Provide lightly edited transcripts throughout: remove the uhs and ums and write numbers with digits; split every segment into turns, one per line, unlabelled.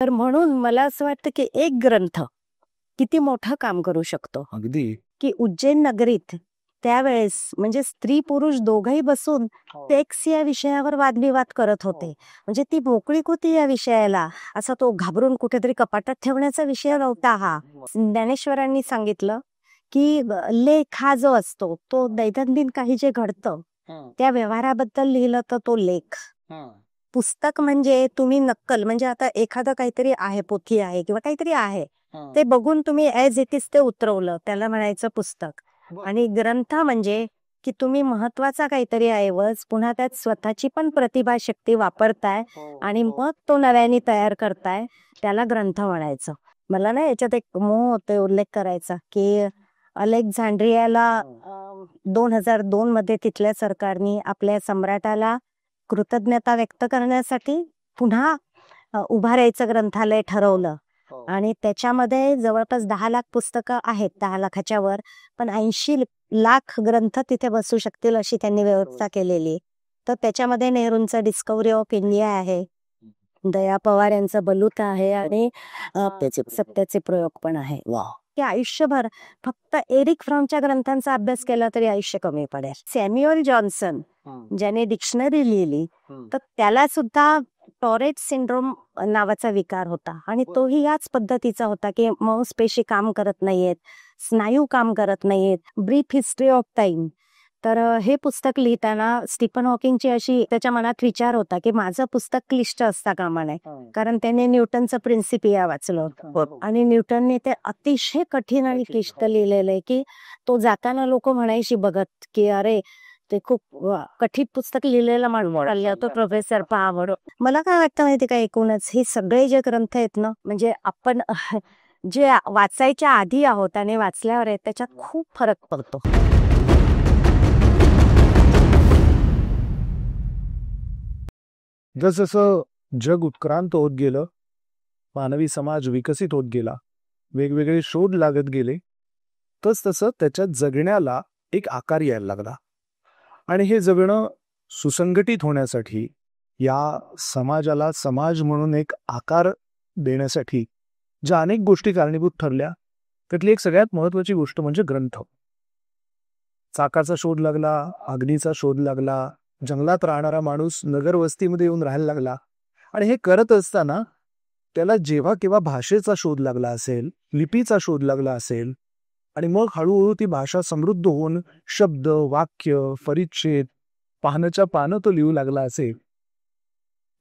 तर म्हणून मला असं वाटतं की एक ग्रंथ किती मोठं काम करू शकतो.
अगदी
की उज्जैन नगरीत त्यावेळेस म्हणजे स्त्री पुरुष दोघही बसून सेक्स या विषयावर वादविवाद करत होते. म्हणजे ती मोकळीक होती या विषयाला. असा तो घाबरून कुठेतरी कपाटात ठेवण्याचा विषय नव्हता हा. ज्ञानेश्वरांनी सांगितलं की लेख हा जो असतो तो दैनंदिन काही जे घडतं त्या व्यवहाराबद्दल लिहिलं तर तो लेख. पुस्तक म्हणजे तुम्ही नक्कल म्हणजे आता एखादं काहीतरी आहे, पोथी आहे किंवा काहीतरी आहे, ते बघून तुम्ही ऍज इट इज ते उतरवलं, त्याला म्हणायचं पुस्तक. आणि ग्रंथ म्हणजे की तुम्ही महत्वाचा काहीतरी ऐवज पुन्हा त्यात स्वतःची पण प्रतिभा शक्ती वापरताय आणि मग तो नव्याने तयार करताय, त्याला ग्रंथ म्हणायचं. मला ना याच्यात एक मोह होते उल्लेख करायचा की अलेक्झांड्रियाला 2002 मध्ये तिथल्या सरकारने आपल्या सम्राटाला कृतज्ञता व्यक्त करण्यासाठी पुन्हा उभारायचं ग्रंथालय ठरवलं. आणि त्याच्यामध्ये जवळपास 10 लाख पुस्तकं आहेत, 10 लाखाच्या वर, पण 80 लाख ग्रंथ तिथे बसू शकतील अशी त्यांनी व्यवस्था केलेली. तर त्याच्यामध्ये नेहरूंचा डिस्कव्हरी ऑफ इंडिया आहे, दया पवार यांचं बलूत आहे आणि त्याचे सत्याचे प्रयोग पण आहे. की आयुष्यभर फक्त एरिक फ्रॉमच्या ग्रंथांचा अभ्यास केला तरी आयुष्य कमी पडेल. सॅम्युअल जॉन्सन ज्याने डिक्शनरी लिहिली तर त्याला सुद्धा टॉरेट सिंड्रोम नावाचा विकार होता आणि तोही याच पद्धतीचा होता की मांसपेशी काम करत नाहीयेत, स्नायू काम करत नाहीयेत. Brief history of time. तर हे पुस्तक लिहिताना स्टीफन हॉकिंगची अशी त्याच्या मनात विचार होता की माझं पुस्तक क्लिष्ट असता कामा नये, कारण त्याने न्यूटनचं प्रिन्सिपिया वाचलं आणि न्यूटनने ते अतिशय कठीण आणि क्लिष्ट लिहिलेलं आहे की तो जाताना लोक म्हणायची बघत की अरे ते खूप कठीण पुस्तक लिहिलेलं माणूस तो प्रोफेसर पहा म्हणून. मला काय वाटतं माहिती का, एकूणच हे सगळे जे ग्रंथ आहेत ना, म्हणजे आपण जे वाचायच्या आधी आहोत आणि वाचल्यावर आहेत त्याच्यात खूप फरक पडतो.
जसं जग उत्क्रांत होत गेलं, मानवी समाज विकसित होत गेला, वेगवेगळे शोध लागत गेले, तसं त्याच्यात जगण्याला एक आकार यायला लागला. आणि हे जगणं सुसंघटित होण्यासाठी, या समाजाला समाज म्हणून एक आकार देण्यासाठी ज्या अनेक गोष्टी कारणीभूत ठरल्या, त्यातली एक सगळ्यात महत्वाची गोष्ट म्हणजे ग्रंथ. चाकाचा शोध लागला, अग्नीचा शोध लागला, जंगलात राहणारा माणूस नगर वस्तीमध्ये येऊन राहायला लागला. आणि हे करत असताना त्याला जेव्हा केव्हा भाषेचा शोध लागला असेल, लिपीचा शोध लागला असेल, आणि मग हळूहळू ती भाषा समृद्ध होऊन शब्द, वाक्य, परिच्छेद, पानाच्या पानं तो लिहू लागला असेल,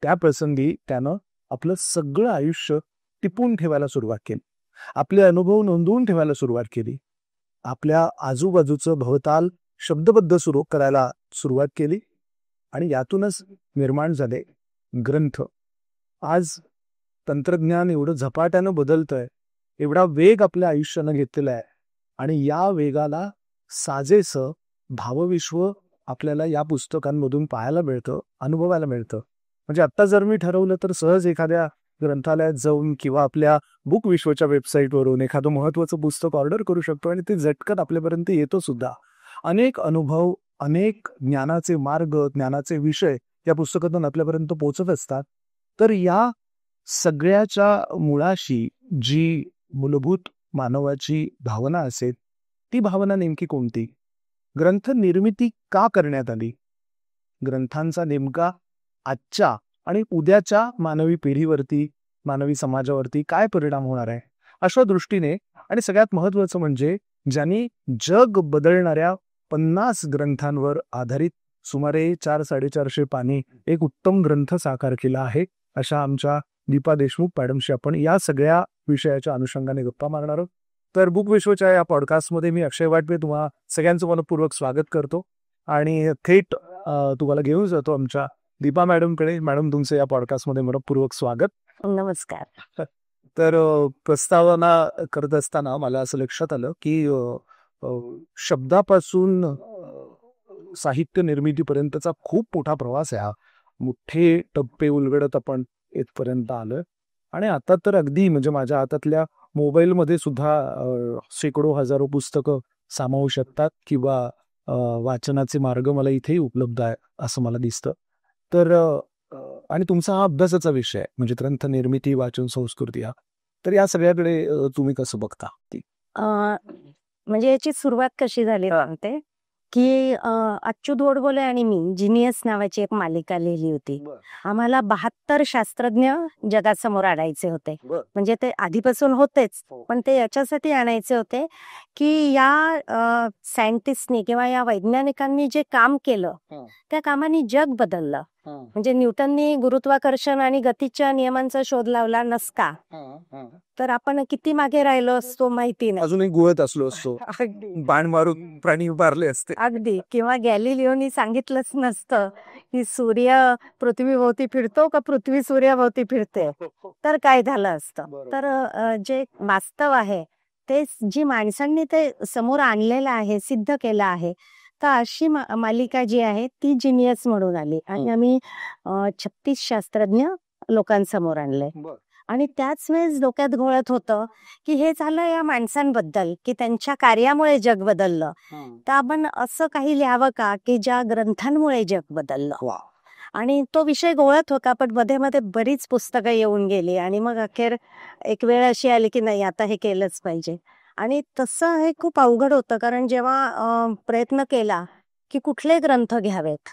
त्या प्रसंगी त्यानं आपलं सगळं आयुष्य टिपून ठेवायला सुरुवात केली, आपले अनुभव नोंदवून ठेवायला सुरुवात केली, आपल्या आजूबाजूचं भवताल शब्दबद्ध सुरू करायला सुरुवात केली. आणि यातूनच निर्माण झाले ग्रंथ. आज तंत्रज्ञान एवढं झपाट्यानं बदलतंय, एवढा वेग आपल्या आयुष्यानं घेतलेला आहे, आणि या वेगाला साजेसं भावविश्व आपल्याला या पुस्तकांमधून पाहायला मिळतं, अनुभवायला मिळतं. म्हणजे आत्ता जर मी ठरवलं तर सहज एखाद्या ग्रंथालयात जाऊन किंवा आपल्या बुक विश्वच्या वेबसाईटवरून एखादं महत्त्वाचं पुस्तक ऑर्डर करू शकतो आणि ते झटकन आपल्यापर्यंत येतो सुद्धा. अनेक अनुभव, अनेक ज्ञानाचे मार्ग, ज्ञानाचे विषय या पुस्तकातून आपल्यापर्यंत पोहोचत असतात. तर या सगळ्याच्या मुळाशी जी मूलभूत मानवाची भावना असेल, ती भावना नेमकी कोणती? ग्रंथ निर्मिती का करण्यात आली? ग्रंथांचा नेमका आजच्या आणि उद्याच्या मानवी पिढीवरती, मानवी समाजावरती काय परिणाम होणार आहे? अशा दृष्टीने, आणि सगळ्यात महत्वाचं म्हणजे ज्यांनी जग बदलणाऱ्या 50 ग्रंथांवर आधारित सुमारे 400-450 पानी एक उत्तम ग्रंथ साकार केला आहे, अशा आमच्या दीपा देशमुख मॅडमशी आपण या सगळ्या विषयाच्या अनुषंगाने गप्पा मारणार आहोत. तर बुक विश्वच्या या पॉडकास्टमध्ये मी अक्षय वाटवे तुम्हा सगळ्यांचं मनपूर्वक स्वागत करतो आणि थेट तुम्हाला घेऊन जातो आमच्या दीपा मॅडमकडे. मॅडम, तुमचं या पॉडकास्टमध्ये मनपूर्वक स्वागत.
नमस्कार.
तर प्रस्तावना करत असताना मला असं लक्षात आलं की शब्दापासून साहित्य निर्मितीपर्यंतचा खूप मोठा प्रवास आहे हा. मोठे टप्पे उलगडत आपण इथपर्यंत आलोय. आणि आता तर अगदी म्हणजे माझ्या हातातल्या मोबाईलमध्ये सुद्धा शेकडो हजारो पुस्तकं सामावू शकतात किंवा वाचनाचे मार्ग मला इथेही उपलब्ध आहे असं मला दिसतं. तर आणि तुमचा हा अभ्यासाचा विषय आहे, म्हणजे ग्रंथ निर्मिती, वाचन संस्कृती हा. तर या सगळ्याकडे तुम्ही कसं बघता?
म्हणजे याची सुरुवात कशी झाली सांगते, की अच्युत गोडबोले आणि मी जिनियस नावाची एक मालिका लिहिली होती. आम्हाला 72 शास्त्रज्ञ जगासमोर आणायचे होते. म्हणजे ते आधीपासून होतेच, पण ते याच्यासाठी आणायचे होते की या सायंटिस्टनी किंवा या वैज्ञानिकांनी जे काम केलं त्या कामाने जग बदललं. म्हणजे न्यूटननी गुरुत्वाकर्षण आणि गतीच्या नियमांचा शोध लावला नसता तर आपण किती मागे राहिलो असतो माहिती नाही.
अजूनही गुळत असलो असतो,
अगदी
बाण मारून प्राणी मारले असते.
अगदी. किंवा गॅलिलिओनी सांगितलंच नसतं की सूर्य पृथ्वीभोवती फिरतो का पृथ्वी सूर्याभोवती फिरते, तर काय झालं असतं. तर जे वास्तव आहे ते जी माणसांनी ते समोर आणलेलं आहे, सिद्ध केलं आहे, तर अशी मालिका जी आहे ती जिनियस म्हणून आली आणि आम्ही 36 शास्त्रज्ञ लोकांसमोर आणले. आणि त्याच वेळेस डोक्यात घोळत होतं की हे झालं या माणसांबद्दल की त्यांच्या कार्यामुळे जग बदललं, तर आपण असं काही लिहावं का की ज्या ग्रंथांमुळे जग बदललं. आणि तो विषय गोळत होता, पण मध्ये मध्ये बरीच पुस्तकं येऊन गेली आणि मग अखेर एक वेळ अशी आली की नाही आता हे केलंच पाहिजे. आणि तसं हे खूप अवघड होतं, कारण जेव्हा प्रयत्न केला की कुठले ग्रंथ घ्यावेत,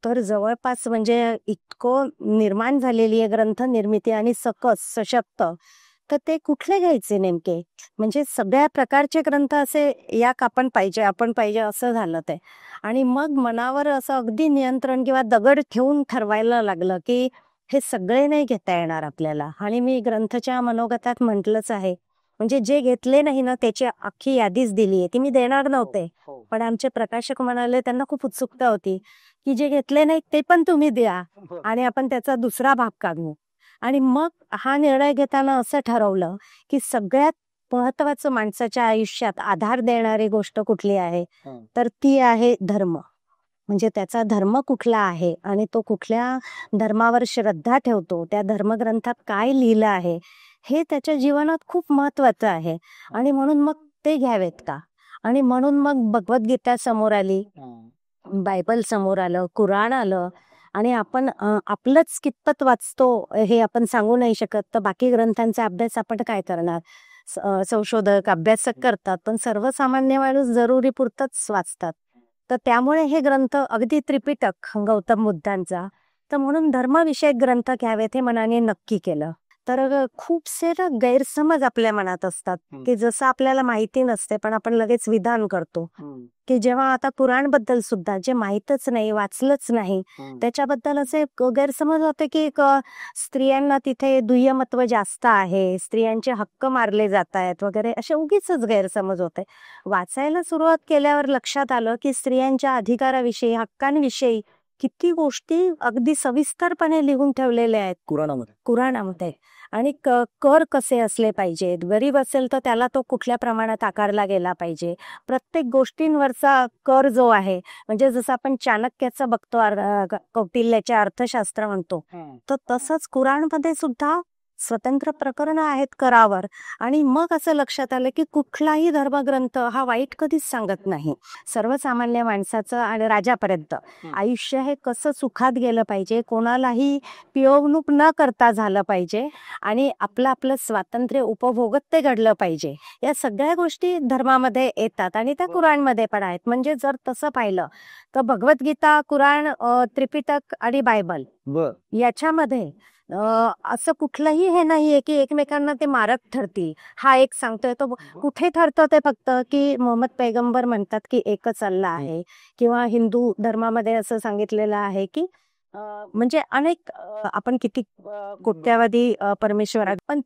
तर जवळपास म्हणजे इतकं निर्माण झालेली आहे ग्रंथ निर्मिती आणि सकस सशक्त, तर ते कुठले घ्यायचे नेमके. म्हणजे सगळ्या प्रकारचे ग्रंथ असे आपण पाहिजे असं झालं ते. आणि मग मनावर असं अगदी नियंत्रण किंवा दगड ठेवून ठरवायला लागलं की हे सगळे नाही घेता येणार आपल्याला. आणि मी ग्रंथच्या मनोगतात म्हटलंच आहे, म्हणजे जे घेतले नाही ना त्याची अख्खी यादीच दिली आहे. ती मी देणार नव्हते, पण आमचे प्रकाशक म्हणाले, त्यांना खूप उत्सुकता होती की जे घेतले नाही ते पण तुम्ही द्या आणि आपण त्याचा दुसरा भाग काढू. आणि मग हा निर्णय घेताना असं ठरवलं की सगळ्यात महत्वाचं माणसाच्या आयुष्यात आधार देणारी गोष्ट कुठली आहे, तर ती आहे धर्म. म्हणजे त्याचा धर्म कुठला आहे आणि तो कुठल्या धर्मावर श्रद्धा ठेवतो, त्या धर्मग्रंथात काय लिहिलं आहे हे त्याच्या जीवनात खूप महत्वाचं आहे. आणि म्हणून मग ते घ्यावेत का. आणि म्हणून मग भगवद्गीता समोर आली, बायबल समोर आलं, कुराण आलं. आणि आपण आपलंच कितपत वाचतो हे आपण सांगू नाही शकत, तर बाकी ग्रंथांचा अभ्यास आपण काय करणार. संशोधक अभ्यासक करतात, पण सर्वसामान्य माणूस जरुरी पुरतच वाचतात. तर त्यामुळे हे ग्रंथ अगदी त्रिपिटक गौतम बुद्धांचा, तर म्हणून धर्मविषयक ग्रंथ घ्यावेत हे मनाने नक्की केलं. तर खूपसे गैरसमज आपल्या मनात असतात की जसं आपल्याला माहिती नसते पण आपण लगेच विधान करतो. की जेव्हा आता पुराण बद्दल सुद्धा जे माहीतच नाही, वाचलंच नाही, त्याच्याबद्दल असे गैरसमज होते की स्त्रियांना तिथे दुय्यमत्व जास्त आहे, स्त्रियांचे हक्क मारले जात आहेत वगैरे, असे उगीच गैरसमज होते. वाचायला सुरुवात केल्यावर लक्षात आलं की स्त्रियांच्या अधिकाराविषयी, हक्कांविषयी किती गोष्टी अगदी सविस्तरपणे लिहून ठेवलेल्या आहेत कुराणामध्ये. आणि कर कसे असले पाहिजेत, गरीब असेल तर त्याला तो कुठल्या प्रमाणात आकारला गेला पाहिजे, प्रत्येक गोष्टींवरचा कर जो आहे, म्हणजे जसं आपण चाणक्याचं बघतो कौटिल्याचे अर्थशास्त्र म्हणतो, तर तसंच कुराणमध्ये सुद्धा स्वतंत्र प्रकरण आहेत करावर. आणि मग असं लक्षात आलं की कुठलाही धर्मग्रंथ हा वाईट कधीच सांगत नाही. सर्वसामान्य माणसाचं आणि राजापर्यंत आयुष्य हे कसं सुखात गेलं पाहिजे, कोणालाही पिळवणूक न करता झालं पाहिजे आणि आपलं स्वातंत्र्य उपभोगत ते घडलं पाहिजे, या सगळ्या गोष्टी धर्मामध्ये येतात आणि त्या कुराणमध्ये पण आहेत. म्हणजे जर तसं पाहिलं तर भगवद्गीता, कुराण, त्रिपिटक आणि बायबल याच्यामध्ये असं कुठलंही हे नाहीये की एकमेकांना ते मारक ठरतील. हा एक सांगतोय तो कुठे ठरतो ते फक्त की मोहम्मद पैगंबर म्हणतात की एकच अल्लाह आहे, किंवा हिंदू धर्मामध्ये असं सांगितलेलं आहे की म्हणजे अनेक आपण किती कोट्यावधी परमेश्वर आहेत, पण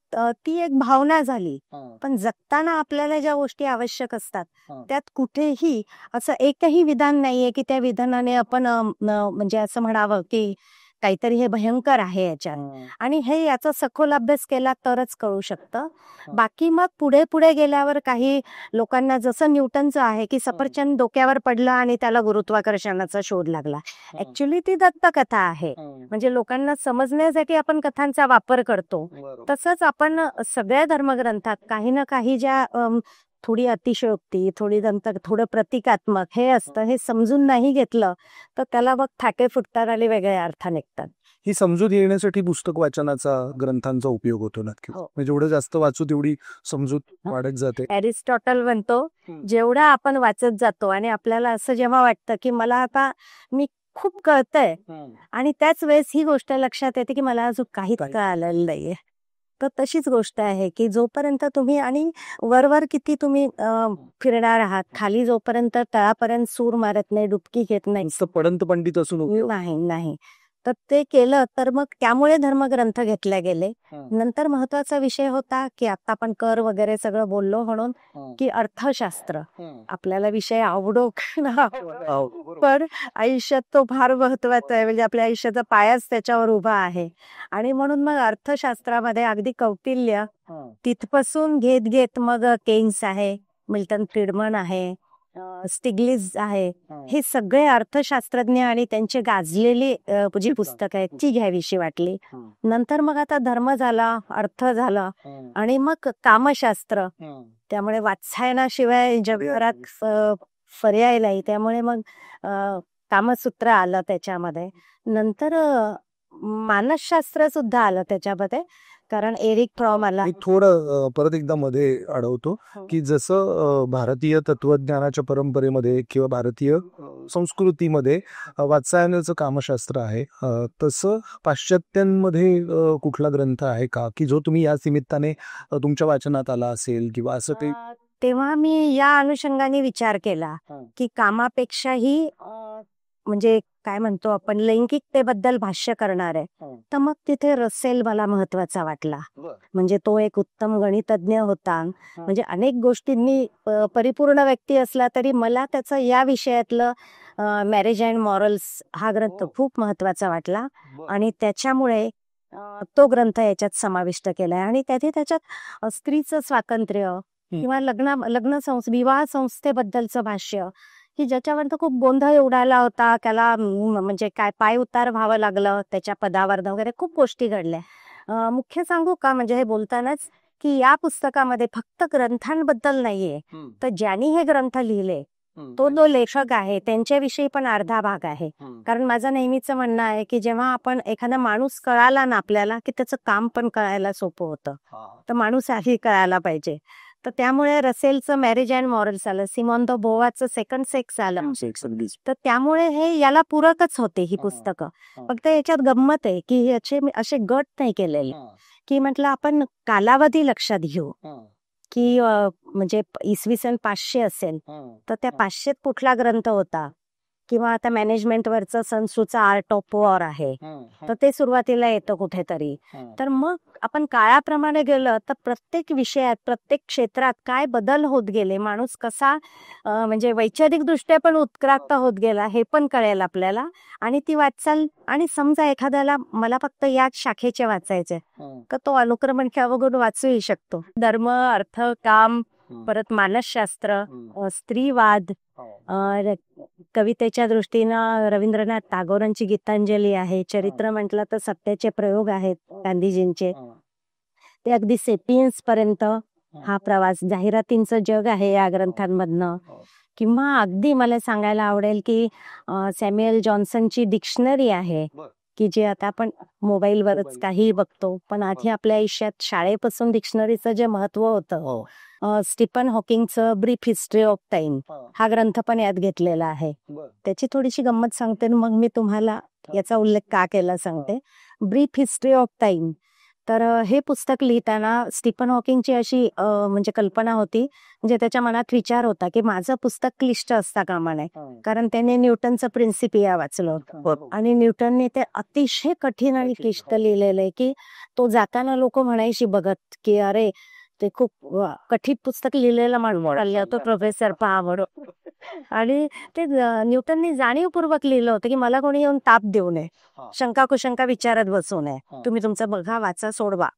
ती एक भावना झाली. पण जगताना आपल्याला ज्या गोष्टी आवश्यक असतात त्यात कुठेही असं एकही विधान नाहीये की त्या विधानाने आपण म्हणजे असं म्हणावं की काहीतरी हे भयंकर आहे याच्यात. आणि हे याचा सखोल अभ्यास केला तरच कळू शकतं. बाकी मग पुढे पुढे गेल्यावर काही लोकांना जसं न्यूटनचं आहे की सफरचंद डोक्यावर पडलं आणि त्याला गुरुत्वाकर्षणाचा शोध लागला, ऍक्च्युली ती दत्तकथा आहे. म्हणजे लोकांना समजण्यासाठी आपण कथांचा वापर करतो. तसंच आपण सगळ्या धर्मग्रंथात काही ना काही ज्या थोडी अतिशयोक्ती, थोडं प्रतिकात्मक हे असतं, हे समजून नाही घेतलं तर त्याला मग थाटे फुटतात आणि वेगळ्या अर्थ निघतात.
ही समजूत येण्यासाठी पुस्तक वाचनाचा ग्रंथांचा उपयोग होतो नक्की.
हो.
म्हणजे जेवढं जास्त वाचू तेवढी समजूत वाढत जाते.
एरिस्टॉटल म्हणतो जेवढा आपण वाचत जातो आणि आपल्याला असं जेव्हा वाटतं की मला आता मी खूप कळतंय आणि त्याच वेळेस ही गोष्ट लक्षात येते की मला अजून काहीच कळालेलं नाहीये. तर तशीच गोष्ट आहे की जोपर्यंत तुम्ही आणि वरवर किती तुम्ही फिरणार आहात, खाली जोपर्यंत तळापर्यंत सूर मारत नाही, डुबकी घेत नाही,
नुसतं पडंत पंडित असून उपयोग
नाही तर ते केलं तर मग त्यामुळे धर्मग्रंथ घेतले गेले. नंतर महत्वाचा विषय होता की आता आपण कर वगैरे सगळं बोललो म्हणून की अर्थशास्त्र आपल्याला विषय आवडो की ना आवडो, पण आयुष्यात तो फार महत्वाचा आहे. म्हणजे आपल्या आयुष्याचा पायाच त्याच्यावर उभा आहे आणि म्हणून मग अर्थशास्त्रामध्ये अगदी कौटिल्य तिथपासून घेत घेत मग केन्स आहे, मिल्टन फ्रीडमन आहे, स्टिग्लिट्झ आहे, हे सगळे अर्थशास्त्रज्ञ आणि त्यांचे गाजलेली जी पुस्तकं आहेत ती घ्यावीशी वाटली. नंतर मग आता धर्म झाला, अर्थ झाला आणि मग कामशास्त्र. त्यामुळे वात्सायनाशिवाय जगभरात पर्याय नाही. त्यामुळे मग कामसूत्र आलं त्याच्यामध्ये. नंतर मानसशास्त्र सुद्धा आलं त्याच्यामध्ये, कारण एरिक फ्रॉम आला.
मी थोडं परत एकदा मध्ये अडवतो की जसं भारतीय तत्वज्ञानाच्या परंपरेमध्ये किंवा भारतीय संस्कृतीमध्ये वात्सायनाचं कामशास्त्र आहे, तसं पाश्चात्यांमध्ये कुठला ग्रंथ आहे का की जो तुम्ही या निमित्ताने तुमच्या वाचनात आला असेल किंवा असं काही?
तेव्हा मी या अनुषंगाने विचार केला की कामापेक्षाही म्हणजे काय म्हणतो आपण लैंगिकतेबद्दल भाष्य करणार आहे, तर मग तिथे रसेल मला महत्वाचा वाटला. म्हणजे तो एक उत्तम गणितज्ञ होता. म्हणजे अनेक गोष्टींनी परिपूर्ण व्यक्ती असला तरी मला त्याचं या विषयातलं मॅरेज अँड मॉरल्स हा ग्रंथ खूप महत्वाचा वाटला आणि त्याच्यामुळे तो ग्रंथ याच्यात समाविष्ट केलाय. आणि त्याच्यात स्त्रीचं स्वातंत्र्य किंवा विवाह संस्थेबद्दलचं भाष्य की ज्याच्यावर खूप गोंधळ उडाला होता, त्याला म्हणजे काय पाय उतार व्हावं लागलं, त्याच्या पदावर वगैरे खूप गोष्टी घडल्या. मुख्य सांगू का, म्हणजे हे बोलतानाच की या पुस्तकामध्ये फक्त ग्रंथांबद्दल नाहीये, तर ज्यांनी हे ग्रंथ लिहिले तो जो लेखक आहे त्यांच्याविषयी पण अर्धा भाग आहे. कारण माझं नेहमीच म्हणणं आहे की जेव्हा आपण एखादा माणूस कळाला ना आपल्याला की त्याचं काम पण कळायला सोपं होतं. तर माणूस आधी कळायला पाहिजे. तर त्यामुळे रसेलचं मॅरेज अँड मॉरल्स आलं, सिमॉन द बोवाचं सेकंड सेक्स आलं. तर त्यामुळे हे याला पूरकच होते ही पुस्तकं. फक्त याच्यात गंमत आहे की याचे असे गट नाही केलेले, की म्हटलं आपण कालावधी लक्षात घेऊ की म्हणजे इसवी सन 500 असेल तर त्या 500त कुठला ग्रंथ होता, किंवा आता मॅनेजमेंटवरचं सन सूचा आर्ट ऑफ वॉर आहे तर ते सुरुवातीला येतं कुठेतरी. तर मग आपण काळाप्रमाणे गेलं तर प्रत्येक विषयात प्रत्येक क्षेत्रात काय बदल होत गेले, माणूस कसा म्हणजे वैचारिक दृष्ट्या पण उत्क्रांत होत गेला हे पण कळेल आपल्याला. आणि ती वाचाल, आणि समजा एखाद्याला मला फक्त या शाखेचे वाचायचे तर तो अनुक्रमण बघून वाचूही शकतो. धर्म, अर्थ, काम, परत मानसशास्त्र, स्त्रीवाद, कवितेच्या दृष्टीनं रवींद्रनाथ टागोरांची गीतांजली आहे, चरित्र म्हटलं तर सत्याचे प्रयोग आहेत गांधीजींचे, ते अगदी सेपियन्स पर्यंत हा प्रवास, जाहिरातींचं जग आहे या ग्रंथांमधनं. किंवा अगदी मला सांगायला आवडेल की सॅम्युएल जॉन्सनची डिक्शनरी आहे की जे आता आपण मोबाईलवरच काही बघतो, पण आधी आपल्या आयुष्यात शाळेपासून डिक्शनरीचं जे महत्व होतं. स्टीफन हॉकिंगचं ब्रीफ हिस्ट्री ऑफ टाइम हा ग्रंथ पण यात घेतलेला आहे. त्याची थोडीशी गंमत सांगते, मग मी तुम्हाला याचा उल्लेख का केला सांगते. ब्रीफ हिस्ट्री ऑफ टाइम, तर हे पुस्तक लिहिताना स्टीफन हॉकिंगची अशी म्हणजे कल्पना होती, म्हणजे त्याच्या मनात विचार होता की माझं पुस्तक क्लिष्ट असता कामा नये, कारण त्याने न्यूटनचं प्रिन्सिपिया वाचलं होतं आणि न्यूटनने ते अतिशय कठीण आणि क्लिष्ट लिहिलेलं आहे की तो जाताना लोक म्हणायची बघत की अरे ते खूप कठीण पुस्तक लिहिलेलं माणूस तो प्रोफेसर पहा. आणि ते न्यूटनने जाणीवपूर्वक लिहिलं होतं की मला कोणी येऊन ताप देऊ नये, शंका कुशंका विचारत बसू नये, तुम्ही तुमचं बघा, वाचा, सोडवा.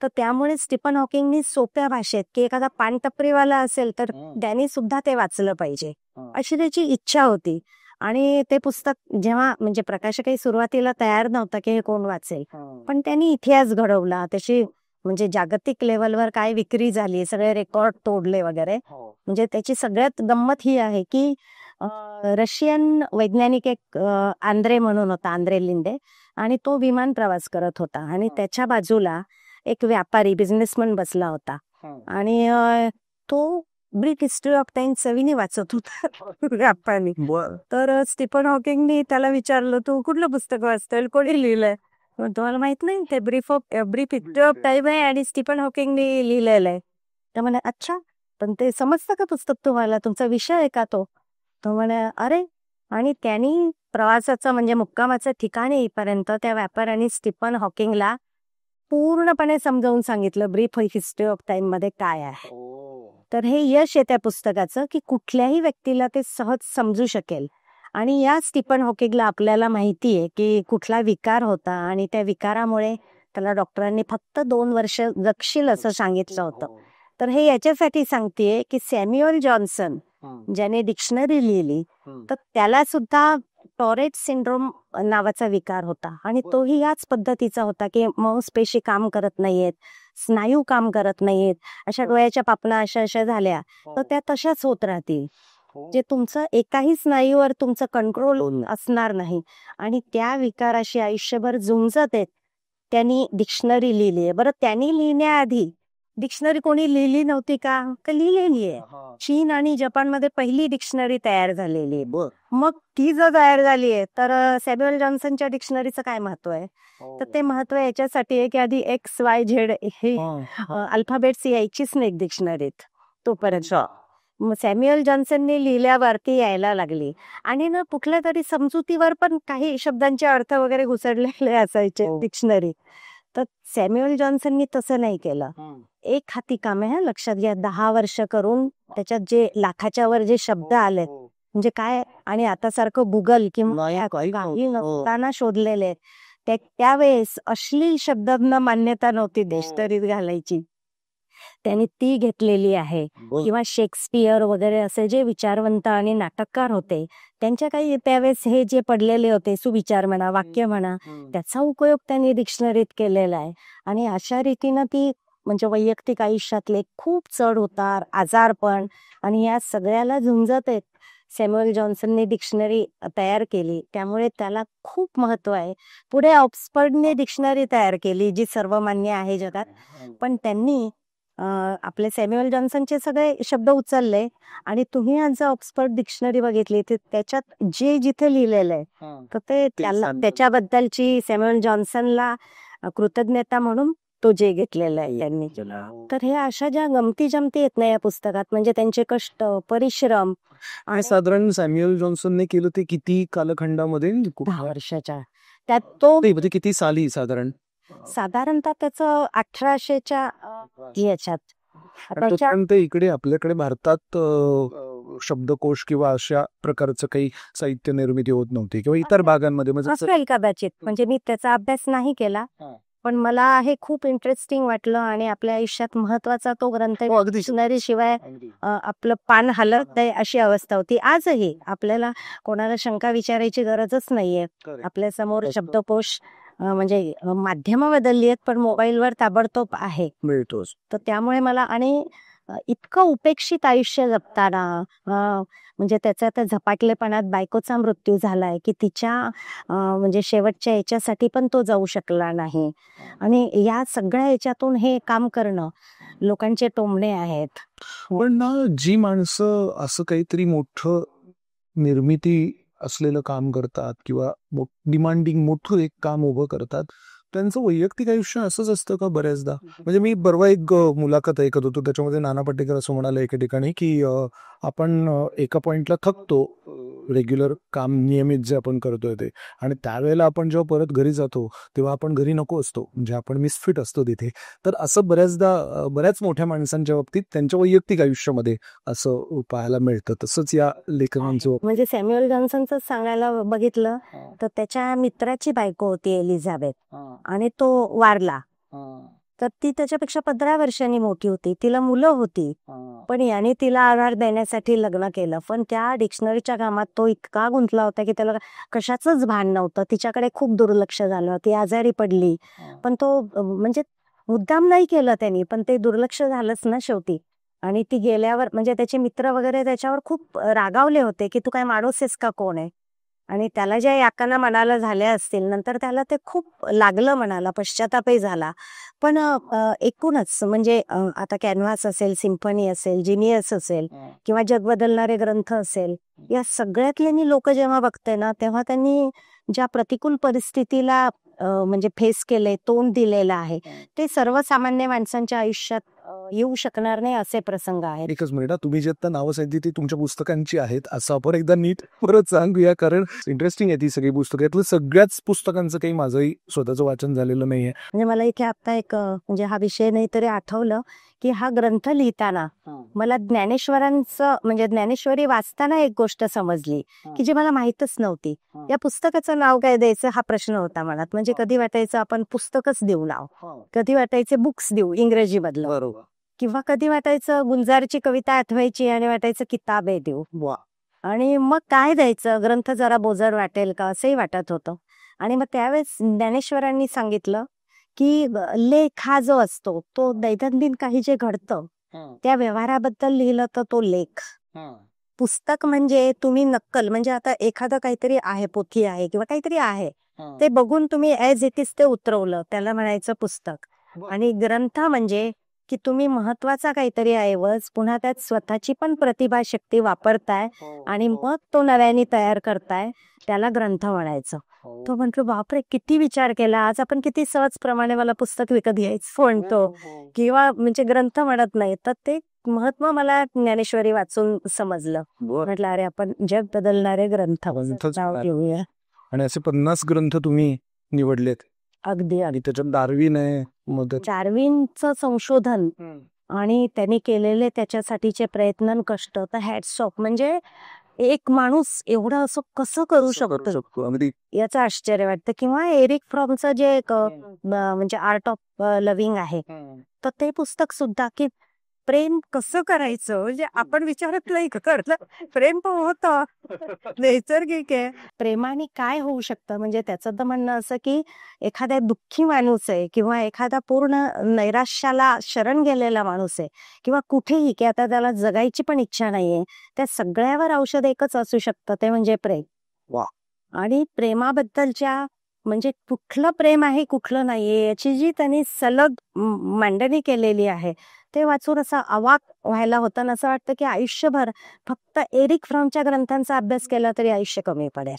तर त्यामुळे स्टीफन हॉकिंगनी सोप्या भाषेत की एखादा पानटपरीवाला असेल तर त्यांनी सुद्धा ते वाचलं पाहिजे अशी त्याची इच्छा होती. आणि ते पुस्तक जेव्हा म्हणजे प्रकाशकही सुरुवातीला तयार नव्हता की हे कोण वाचेल, पण त्यांनी इतिहास घडवला, त्याची म्हणजे जागतिक लेवलवर काय विक्री झाली, सगळे रेकॉर्ड तोडले वगैरे. म्हणजे त्याची सगळ्यात गंमत ही आहे की रशियन वैज्ञानिक एक आंद्रे म्हणून होता, आंद्रे लिंडे, आणि तो विमान प्रवास करत होता आणि त्याच्या बाजूला एक व्यापारी बिझनेसमन बसला होता आणि तो ब्रीफ हिस्ट्री ऑफ टाइम चवीने वाचत होता व्यापारी. तर स्टीफन हॉकिंगनी त्याला विचारलं, तू कुठलं पुस्तक वाचतोय, कोणी लिहिलंय? तुम्हाला माहित नाही, ते ब्रीफ हिस्ट्री ऑफ टाइम आहे आणि स्टीफन हॉकिंगनी लिहिलेलं आहे. तर म्हणे, अच्छा, पण ते समजतं का पुस्तक तुम्हाला, तुमचा विषय आहे का तो? तो म्हणे, अरे. आणि त्यांनी प्रवासाचं म्हणजे मुक्कामाचं ठिकाण येईपर्यंत त्या व्यापाऱ्याने स्टीफन हॉकिंगला पूर्णपणे समजावून सांगितलं ब्रीफ हिस्ट्री ऑफ टाइम मध्ये काय आहे. तर हे यश आहे त्या पुस्तकाचं, की कुठल्याही व्यक्तीला ते सहज समजू शकेल. आणि या स्टीफन हॉकिंगला आपल्याला माहिती आहे की कुठला विकार होता आणि त्या विकारामुळे त्याला डॉक्टरांनी फक्त 2 वर्ष जगशील असं सांगितलं होतं. तर हे याच्यासाठी सांगतेय की सॅम्युअल जॉन्सन ज्याने डिक्शनरी लिहिली, तर त्याला सुद्धा टॉरेट सिंड्रोम नावाचा विकार होता आणि तोही याच पद्धतीचा होता की मांसपेशी काम करत नाहीयेत, स्नायू काम करत नाहीयेत, अशा डोळ्याच्या पापण्या अशा झाल्या तर त्या तशाच होत राहतील. जे तुमचं एकाही स्नायूवर तुमचं कंट्रोल असणार नाही आणि त्या विकाराशी आयुष्यभर झुंजत आहेत. त्यांनी डिक्शनरी लिहिली आहे. बरं, त्यांनी लिहिण्याआधी डिक्शनरी कोणी लिहिली नव्हती का? लिहिलेली आहे. चीन आणि जपानमध्ये पहिली डिक्शनरी तयार झालेली आहे. मग ती जर तयार झाली आहे तर सॅम्युअल जॉन्सनच्या डिक्शनरीचं काय महत्व आहे? तर ते महत्व याच्यासाठी आहे की आधी XYZ हे अल्फाबेट्स यायचीच नाही डिक्शनरीत तोपर्यंत. सॅम्युअल जॉन्सनने लिहिल्यावर ती यायला लागली आणि ना कुठल्या तरी समजुतीवर पण काही शब्दांचे अर्थ वगैरे घुसडलेले असायचे डिक्शनरी. तर सॅम्युअल जॉन्सननी तसं नाही केलं. एक हाती काम आहे, लक्षात घ्या. 10 वर्ष करून त्याच्यात जे लाखाच्या वर जे शब्द आले म्हणजे काय, आणि आता सारखं गुगल किंवा काही नसताना शोधलेले. त्यावेळेस अश्लील शब्दांना मान्यता नव्हती डिक्शनरीत घालायची, त्यांनी ती घेतलेली आहे. किंवा शेक्सपियर वगैरे असे जे विचारवंत आणि नाटककार होते त्यांच्या काही त्यावेळेस हे जे पडलेले होते सुविचार म्हणा, वाक्य म्हणा, त्याचा उपयोग त्यांनी डिक्शनरीत केलेला आहे. आणि अशा रीतीनं ती म्हणजे वैयक्तिक आयुष्यातले खूप चढ उतार, आजारपण आणि या सगळ्याला झुंजत आहेत. सॅम्युअल जॉन्सनने डिक्शनरी तयार केली, त्यामुळे त्याला खूप महत्व आहे. पुढे ऑक्सफर्डने डिक्शनरी तयार केली जी सर्वमान्य आहे जगात, पण त्यांनी आपले सॅम्युअल जॉन्सनचे सगळे शब्द उचलले आणि तुम्ही आज ऑक्सफर्ड डिक्शनरी बघितली तर त्याच्यात जे जिथे लिहिलेलं आहे तर ते त्याला त्याच्याबद्दलची सॅम्युअल जॉन्सनला कृतज्ञता म्हणून तो जे घेतलेला आहे त्यांनी. तर हे अशा ज्या गमती जमती आहेत ना या पुस्तकात, म्हणजे त्यांचे कष्ट, परिश्रम.
आणि साधारण सॅम्युअल जॉन्सनने केलं ते किती कालखंडामध्ये?
10 वर्षाच्या. त्यात तो
किती साली
साधारणतः त्याचं 1800च्या याच्यात.
इकडे आपल्याकडे भारतात शब्दकोश किंवा अशा प्रकारचं काही साहित्य निर्मिती होत नव्हती किंवा इतर भागांमध्ये
असेल कदाचित, म्हणजे मी त्याचा अभ्यास नाही केला, पण मला हे खूप इंटरेस्टिंग वाटलं आणि आपल्या आयुष्यात महत्वाचा तो ग्रंथ. डिक्शनरी शिवाय आपलं पान हलत नाही अशी अवस्था होती. आजही आपल्याला कोणाला शंका विचारायची गरजच नाहीये. आपल्या समोर शब्दकोश म्हणजे माध्यम बदलली आहेत पण मोबाईलवर ताबडतोब आहे,
मिळतोच.
तर त्यामुळे मला आणि इतकं उपेक्षित आयुष्य जगताना म्हणजे त्याचा त्या झपाटलेपणात बायकोचा मृत्यू झालाय की तिच्या म्हणजे शेवटच्या याच्यासाठी पण तो जाऊ शकला नाही. आणि या सगळ्या याच्यातून हे काम करणं लोकांचे टोमणे आहेत.
पण ना जी माणसं असं काहीतरी मोठं निर्मिती असलेलं काम करतात किंवा डिमांडिंग मोठं एक काम उभं करतात, त्यांचं वैयक्तिक आयुष्य असंच असतं का बऱ्याचदा? म्हणजे मी परवा एक मुलाखत ऐकत होतो, त्याच्यामध्ये नाना पाटेकर असं म्हणाले एका ठिकाणी की आपण एका पॉइंटला थकतो रेग्युलर काम नियमित जे आपण करतोय ते, आणि त्यावेळेला आपण जेव्हा परत घरी जातो तेव्हा आपण घरी नको असतो, म्हणजे आपण मिसफिट असतो तिथे. तर असं बऱ्याचदा बऱ्याच मोठ्या माणसांच्या बाबतीत त्यांच्या वैयक्तिक आयुष्यामध्ये असं पाहायला मिळतं. तसंच या लेखकांचं,
म्हणजे सॅम्युअल जॉन्सनचं सांगायला बघितलं तर त्याच्या मित्राची बायको होती एलिझाबेथ आणि तो वारला. तर ती त्याच्यापेक्षा 15 वर्षांनी मोठी होती, तिला मुलं होती, पण याने तिला आधार देण्यासाठी लग्न केलं. पण त्या डिक्शनरीच्या कामात तो इतका गुंतला होता की त्याला कशाचंच भान नव्हतं. तिच्याकडे खूप दुर्लक्ष झालं, ती आजारी पडली, पण तो म्हणजे मुद्दाम नाही केलं त्यांनी, पण ते दुर्लक्ष झालंच ना शेवटी. आणि ती गेल्यावर म्हणजे त्याचे मित्र वगैरे त्याच्यावर खूप रागावले होते की तू काय माणूस आहेस का कोण आहे. आणि त्याला ज्या यातना मनाला झाल्या असतील नंतर त्याला ते खूप लागलं मनाला, पश्चातापही झाला. पण एकूणच म्हणजे आता कॅनव्हास असेल, सिम्फनी असेल, जिनियस असेल किंवा जग बदलणारे ग्रंथ असेल, या सगळ्यातले लोक जेव्हा बघते ना तेव्हा त्यांनी ज्या प्रतिकूल परिस्थितीला म्हणजे फेस केले, तोंड दिलेलं आहे, ते सर्वसामान्य माणसांच्या आयुष्यात येऊ शकणार नाही असे प्रसंग आहेत.
एकच मिनिट, तुम्ही जे आता नावं सांगितली ती तुमच्या पुस्तकांची आहेत असं आपण एकदा नीट परत सांगूया, कारण इंटरेस्टिंग आहे ती सगळी पुस्तकं. यातलं सगळ्याच पुस्तकांचं काही माझंही स्वतःचं वाचन झालेलं नाहीये.
म्हणजे मला इथे आता एक म्हणजे हा विषय नाही तरी आठवलं की हा ग्रंथ लिहिताना मला ज्ञानेश्वरांचं म्हणजे ज्ञानेश्वरी वाचताना एक गोष्ट समजली की जी मला माहीतच नव्हती. या पुस्तकाचं नाव काय द्यायचं हा प्रश्न होता मनात. म्हणजे कधी वाटायचं आपण पुस्तकच देऊ नाव, कधी वाटायचे बुक्स देऊ इंग्रजी मधलं,
बरोबर,
किंवा कधी वाटायचं गुलजारची कविता आठवायची आणि वाटायचं किताब आहे देऊ. आणि मग काय द्यायचं, ग्रंथ जरा बोजड वाटेल का असंही वाटत होतं. आणि मग त्यावेळेस ज्ञानेश्वरांनी सांगितलं की लेख हा जो असतो तो दैनंदिन काही जे घडतं त्या व्यवहाराबद्दल लिहिलं तर तो लेख. पुस्तक म्हणजे तुम्ही नक्कल, म्हणजे आता एखादं काहीतरी आहे, पोथी आहे किंवा काहीतरी आहे, ते बघून तुम्ही ऍज इट इज ते उतरवलं, त्याला म्हणायचं पुस्तक. आणि ग्रंथ म्हणजे की तुम्ही महत्वाचा काहीतरी ऐवज पुन्हा त्यात स्वतःची पण प्रतिभा शक्ती वापरताय आणि मग तो नव्याने तयार करताय, त्याला ग्रंथ म्हणायचं. तो म्हटलं बापरे किती विचार केला, आज आपण किती सहजप्रमाणे मला पुस्तक विकत घ्यायचं म्हणतो किंवा म्हणजे ग्रंथ म्हणत नाही. तर ते महत्व मला ज्ञानेश्वरी वाचून समजलं. म्हटलं अरे आपण जग बदलणारे ग्रंथ नाव घेऊया.
आणि असे 50 ग्रंथ तुम्ही निवडलेत.
अगदी.
आणि त्याच्यात डार्विन आहे,
डार्विनचं संशोधन आणि त्यांनी केलेले त्याच्यासाठीचे प्रयत्न, कष्ट, तर हॅट्स ऑफ. म्हणजे एक माणूस एवढं असं कसं करू शकतो याचं आश्चर्य वाटतं. किंवा एरिक फ्रॉमचं जे म्हणजे आर्ट ऑफ लव्हिंग आहे, तर ते पुस्तक सुद्धा की प्रेम कसं करायचं म्हणजे आपण विचारत नाही करलं, प्रेम पण होतं नैसर्गिक आहे. प्रेमाने काय होऊ शकतं म्हणजे त्याचं तर म्हणणं असं की एखाद्या दुःखी माणूस आहे किंवा एखादा पूर्ण नैराश्याला शरण गेलेला माणूस आहे किंवा कुठेही की आता त्याला जगायची पण इच्छा नाहीये, त्या सगळ्यावर औषध एकच असू शकतं, ते म्हणजे प्रेम.
वा.
आणि प्रेमाबद्दलच्या म्हणजे कुठलं प्रेम आहे कुठलं नाहीये याची जी त्यांनी सलग मांडणी केलेली आहे ते वाचून असं अवाक व्हायला होतं. असं वाटतं की आयुष्यभर फक्त एरिक फ्रॉमच्या ग्रंथांचा अभ्यास केला तरी आयुष्य कमी पडेल.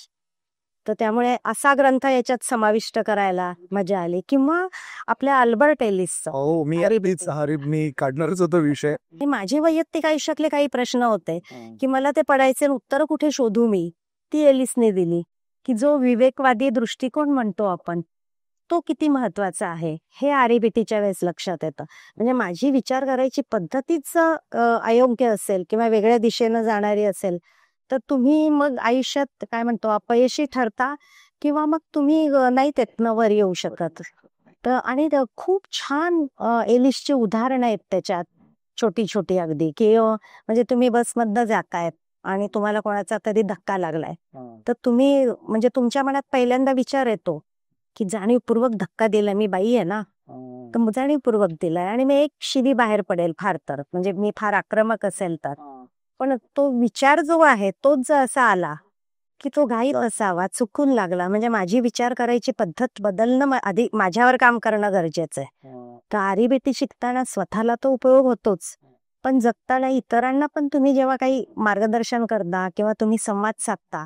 तर त्यामुळे असा ग्रंथ याच्यात समाविष्ट करायला मजा आली. किंवा आपल्या अल्बर्ट एलिसचं.
हो, मी काढणारच होतो विषय.
माझे वैयक्तिक आयुष्यातले काही प्रश्न होते की मला ते पडायचे, उत्तर कुठे शोधू मी, ती एलिसने दिली. की जो विवेकवादी दृष्टिकोन म्हणतो आपण, तो किती महत्वाचा आहे हे आरिबीटीच्या वेळेस लक्षात येतं. म्हणजे माझी विचार करायची पद्धतीच अयोग्य असेल किंवा वेगळ्या दिशेनं जाणारी असेल तर तुम्ही मग आयुष्यात काय म्हणतो अपयशी ठरता किंवा मग तुम्ही नाही त्यातनं वर येऊ शकत. तर आणि खूप छान एलिसची उदाहरणं आहेत त्याच्यात, छोटी छोटी अगदी. की म्हणजे तुम्ही बसमधनं जातायत आणि तुम्हाला कोणाचा तरी धक्का लागलाय, तर तुम्ही म्हणजे तुमच्या मनात पहिल्यांदा विचार येतो की जाणीवपूर्वक धक्का दिला, मी बाई आहे ना, तर जाणीवपूर्वक दिलाय आणि मी एक शिडी बाहेर पडेल फार तर, म्हणजे मी फार आक्रमक असेल तर. पण तो विचार जो आहे तोच जर असा आला की तो घाईत असावा, चुकून लागला, म्हणजे माझी विचार करायची पद्धत बदलणं आधी माझ्यावर काम करणं गरजेचं आहे. तर आरिबीटी शिकताना स्वतःला तो उपयोग होतोच, पण जगताना इतरांना पण तुम्ही जेव्हा काही मार्गदर्शन करता किंवा तुम्ही संवाद साधता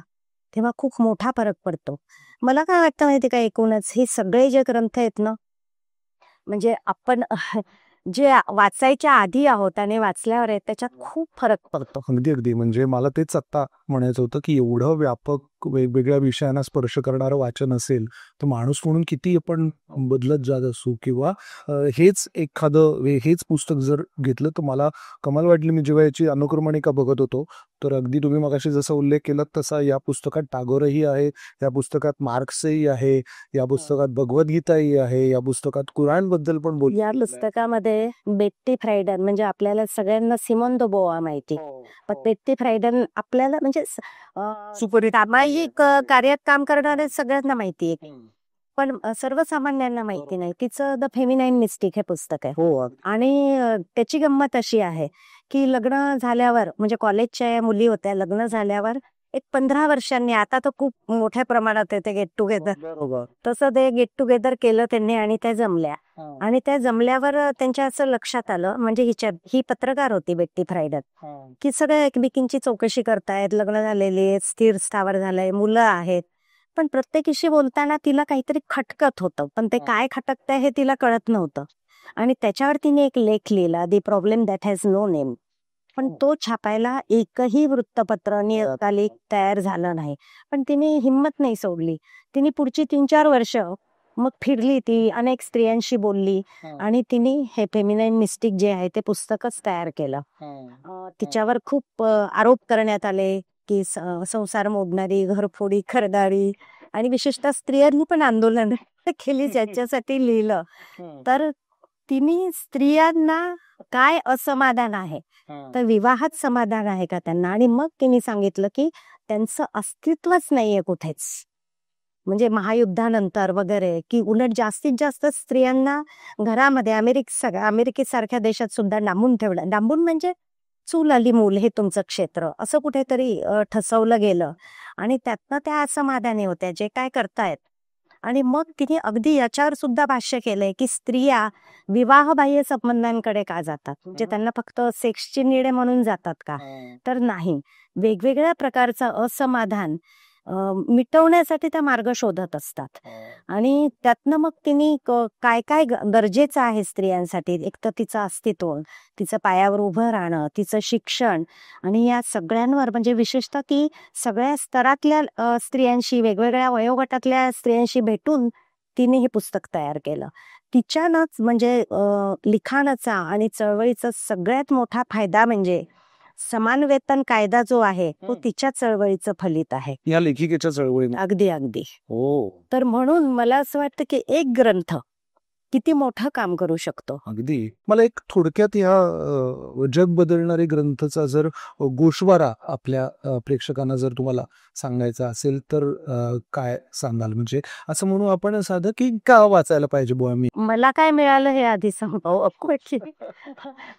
तेव्हा खूप मोठा फरक पडतो. मला काय वाटतं माहिती का, एकूणच हे सगळे जे ग्रंथ आहेत ना, म्हणजे आपण जे वाचायच्या आधी आहोत आणि वाचल्यावर आहे त्याच्यात खूप फरक पडतो.
अगदी म्हणजे मला तेच आता म्हणायचं होतं की एवढं व्यापक वेगवेगळ्या विषयांना स्पर्श करणारं वाचन असेल तर माणूस म्हणून किती आपण बदलत जात असू किंवा हेच पुस्तक जर घेतलं तर मला कमाल वाटली. मी जेव्हा याची अनुक्रमणिका बघत होतो तर अगदी तुम्ही मगाशी जसा उल्लेख केला तसा या पुस्तकात टागोरही आहे, या पुस्तकात मार्क्सही आहे, या पुस्तकात भगवद्गीताही आहे, या पुस्तकात कुराण बद्दल पण बोल.
या पुस्तकामध्ये बेट्टी फ्रायडन म्हणजे आपल्याला सगळ्यांना सिमोन दो बोआ माहिती, पण बेट्टी फ्रायडन आपल्याला म्हणजे सामायिक कार्यात काम करणारे सगळ्यांना माहिती आहे. पण सर्वसामान्यांना माहिती नाही. तिचं द फेमिनाईन मिस्टिक हे पुस्तक आहे.
हो.
आणि त्याची गंमत अशी आहे की लग्न झाल्यावर, म्हणजे कॉलेजच्या या मुली होत्या, लग्न झाल्यावर एक 15 वर्षांनी, आता तर खूप मोठ्या प्रमाणात आहे ते गेट टुगेदर, तसं ते गेट टुगेदर केलं त्यांनी आणि त्या जमल्या. आणि त्या जमल्यावर त्यांच्या असं लक्षात आलं, म्हणजे ही पत्रकार होती बेट्टी फ्रायडर, की सगळ्या एकमेकींची चौकशी करतायत, लग्न झालेली आहेत, स्थिर स्थावर झालंय, मुलं आहेत, पण प्रत्येकीशी बोलताना तिला काहीतरी खटकत होतं, पण ते काय खटकतंय हे तिला कळत नव्हतं. आणि त्याच्यावर तिने एक लेख लिहिला, the problem that has no name. पण तो छापायला एकही वृत्तपत्र नियतकालिक तयार झालं नाही. पण तिने हिंमत नाही सोडली. तिने पुढची 3-4 वर्ष मग फिरली, ती अनेक स्त्रियांशी बोलली आणि तिने हे फेमिनाईन मिस्टिक जे आहे ते पुस्तकच तयार केलं. तिच्यावर खूप आरोप करण्यात आले की संसार मोडणारी, घरफोडी करणारी, आणि विशेषतः स्त्रियांनी पण आंदोलन केली ज्याच्यासाठी लिहिलं. तर तिने स्त्रियांना काय असमाधान आहे, तर विवाहात समाधान आहे का त्यांना, आणि मग तिने सांगितलं की त्यांचं अस्तित्वच नाहीये कुठेच, म्हणजे महायुद्धानंतर वगैरे, की उलट जास्तीत जास्त स्त्रियांना घरामध्ये अमेरिकेसारख्या देशात सुद्धा डांबून ठेवलं. डांबून म्हणजे चूल आली मूल, हे तुमचं क्षेत्र, असं कुठेतरी ठसवलं गेलं. आणि त्यातनं त्या असमाधानी होत्या जे काय करतायत. आणि मग तिने अगदी याच्यावर सुद्धा भाष्य केलंय की स्त्रिया विवाहबाह्य संबंधांकडे का जातात, म्हणजे त्यांना फक्त सेक्सची नीड म्हणून जातात का, तर नाही, वेगवेगळ्या प्रकारचं असमाधान मिटवण्यासाठी त्या मार्ग शोधत असतात. आणि त्यातनं मग तिने काय काय गरजेचं आहे स्त्रियांसाठी, एक तर तिचं अस्तित्व, तिचं पायावर उभं राहणं, तिचं शिक्षण, आणि या सगळ्यांवर, म्हणजे विशेषतः ती सगळ्या स्तरातल्या स्त्रियांशी, वेगवेगळ्या वयोगटातल्या स्त्रियांशी भेटून तिने हे पुस्तक तयार केलं. तिच्यानंच म्हणजे लिखाणाचा आणि चळवळीचा सगळ्यात मोठा फायदा म्हणजे समान वेतन कायदा जो आहे तो तिच्या चळवळीचं फलित आहे,
या लेखिकेच्या चळवळी.
अगदी अगदी.
हो.
तर म्हणून मला असं वाटतं की एक ग्रंथ किती मोठं काम करू शकतो.
अगदी. मला एक थोडक्यात या जग बदलणारे ग्रंथचा जर गोषवारा आपल्या प्रेक्षकांना जर तुम्हाला सांगायचा असेल तर काय सांगाल, म्हणजे असं म्हणू आपण साधं की का वाचायला पाहिजे बुवा मी?
मला काय मिळालं हे आधी सांगतो.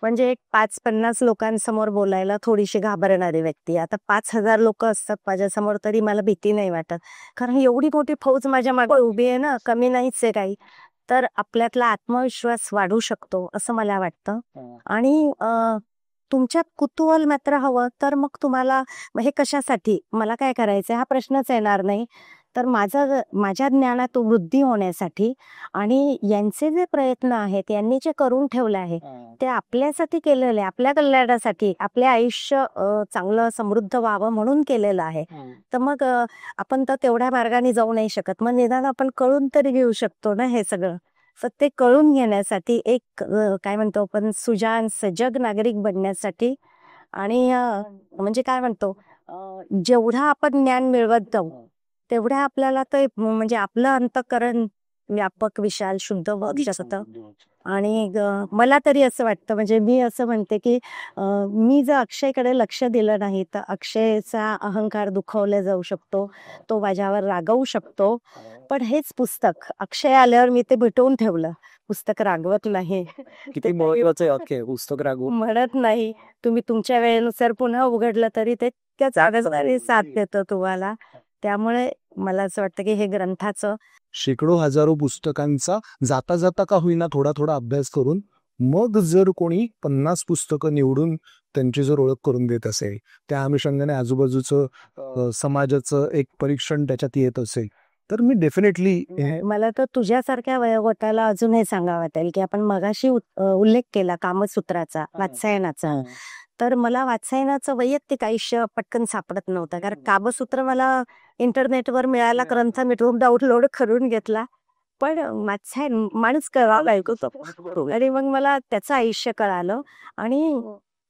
म्हणजे एक 5-50 लोकांसमोर बोलायला थोडीशी घाबरणारी व्यक्ती, आता 5,000 लोक असतात माझ्यासमोर तरी मला भीती नाही वाटत, कारण एवढी मोठी फौज माझ्या मागे उभी आहे ना, कमी नाहीच आहे काही. तर आपल्यातला आत्मविश्वास वाढू शकतो असं मला वाटतं. आणि तुमच्यात कुतूहल मात्र हवं, तर मग तुम्हाला हे कशासाठी, मला काय करायचं हा प्रश्नच येणार नाही. तर माझ्या ज्ञानात वृद्धी होण्यासाठी, आणि यांचे जे प्रयत्न आहेत, यांनी जे करून ठेवले आहे ते आपल्यासाठी केलेले, आपल्या कल्याणासाठी, आपले आयुष्य चांगलं समृद्ध व्हावं म्हणून केलेलं आहे. तर मग आपण तर तेवढ्या मार्गाने जाऊ नाही शकत, मग निदान आपण कळून तरी घेऊ शकतो ना हे सगळं. तर ते कळून घेण्यासाठी एक काय म्हणतो आपण, सुजाण सजग नागरिक बनण्यासाठी, आणि म्हणजे काय म्हणतो, जेवढा आपण ज्ञान मिळवत जाऊ तेवढ्या आपल्याला ते, म्हणजे आपलं अंतःकरण व्यापक, विशाल, शुद्ध होत शकतं. आणि मला तरी असं वाटतं, म्हणजे मी असं म्हणते की मी जर अक्षयकडे लक्ष दिलं नाही तर अक्षयचा अहंकार दुखावला जाऊ शकतो, तो माझ्यावर रागवू शकतो. पण हेच पुस्तक अक्षय आल्यावर मी ते भेटवून ठेवलं, पुस्तक रागवत नाही.
किती महत्वाचं आहे पुस्तक रागवू
म्हणत नाही, तुम्ही तुमच्या वेळेनुसार पुन्हा उघडलं तरी ते त्याच साथ देतं तुम्हाला. त्यामुळे मला असं वाटतं की हे ग्रंथाचं
शेकडो हजारो पुस्तकांचा जाता जाता का होईना थोडा थोडा अभ्यास करून मग जर कोणी 50 पुस्तकं निवडून त्यांची जर ओळख करून देत असेल, त्या अनुषंगाने आजूबाजूचं समाजाचं एक परीक्षण त्याच्यात येत असेल, तर मी डेफिनेटली
मला तर तुझ्यासारख्या वयोगटाला अजून हे सांगावं वाटेल की आपण मगाशी उल्लेख केला कामसूत्राचा, वात्सायनाचा. तर मला वात्सायनाचं वैयक्तिक आयुष्य पटकन सापडत नव्हतं, कारण कामसूत्र मला इंटरनेटवर मिळाला, ग्रंथ मी डाउनलोड करून घेतला, पण वात्सायन माणूस कळाला ऐकतो, आणि मग मला त्याचं आयुष्य कळालं. आणि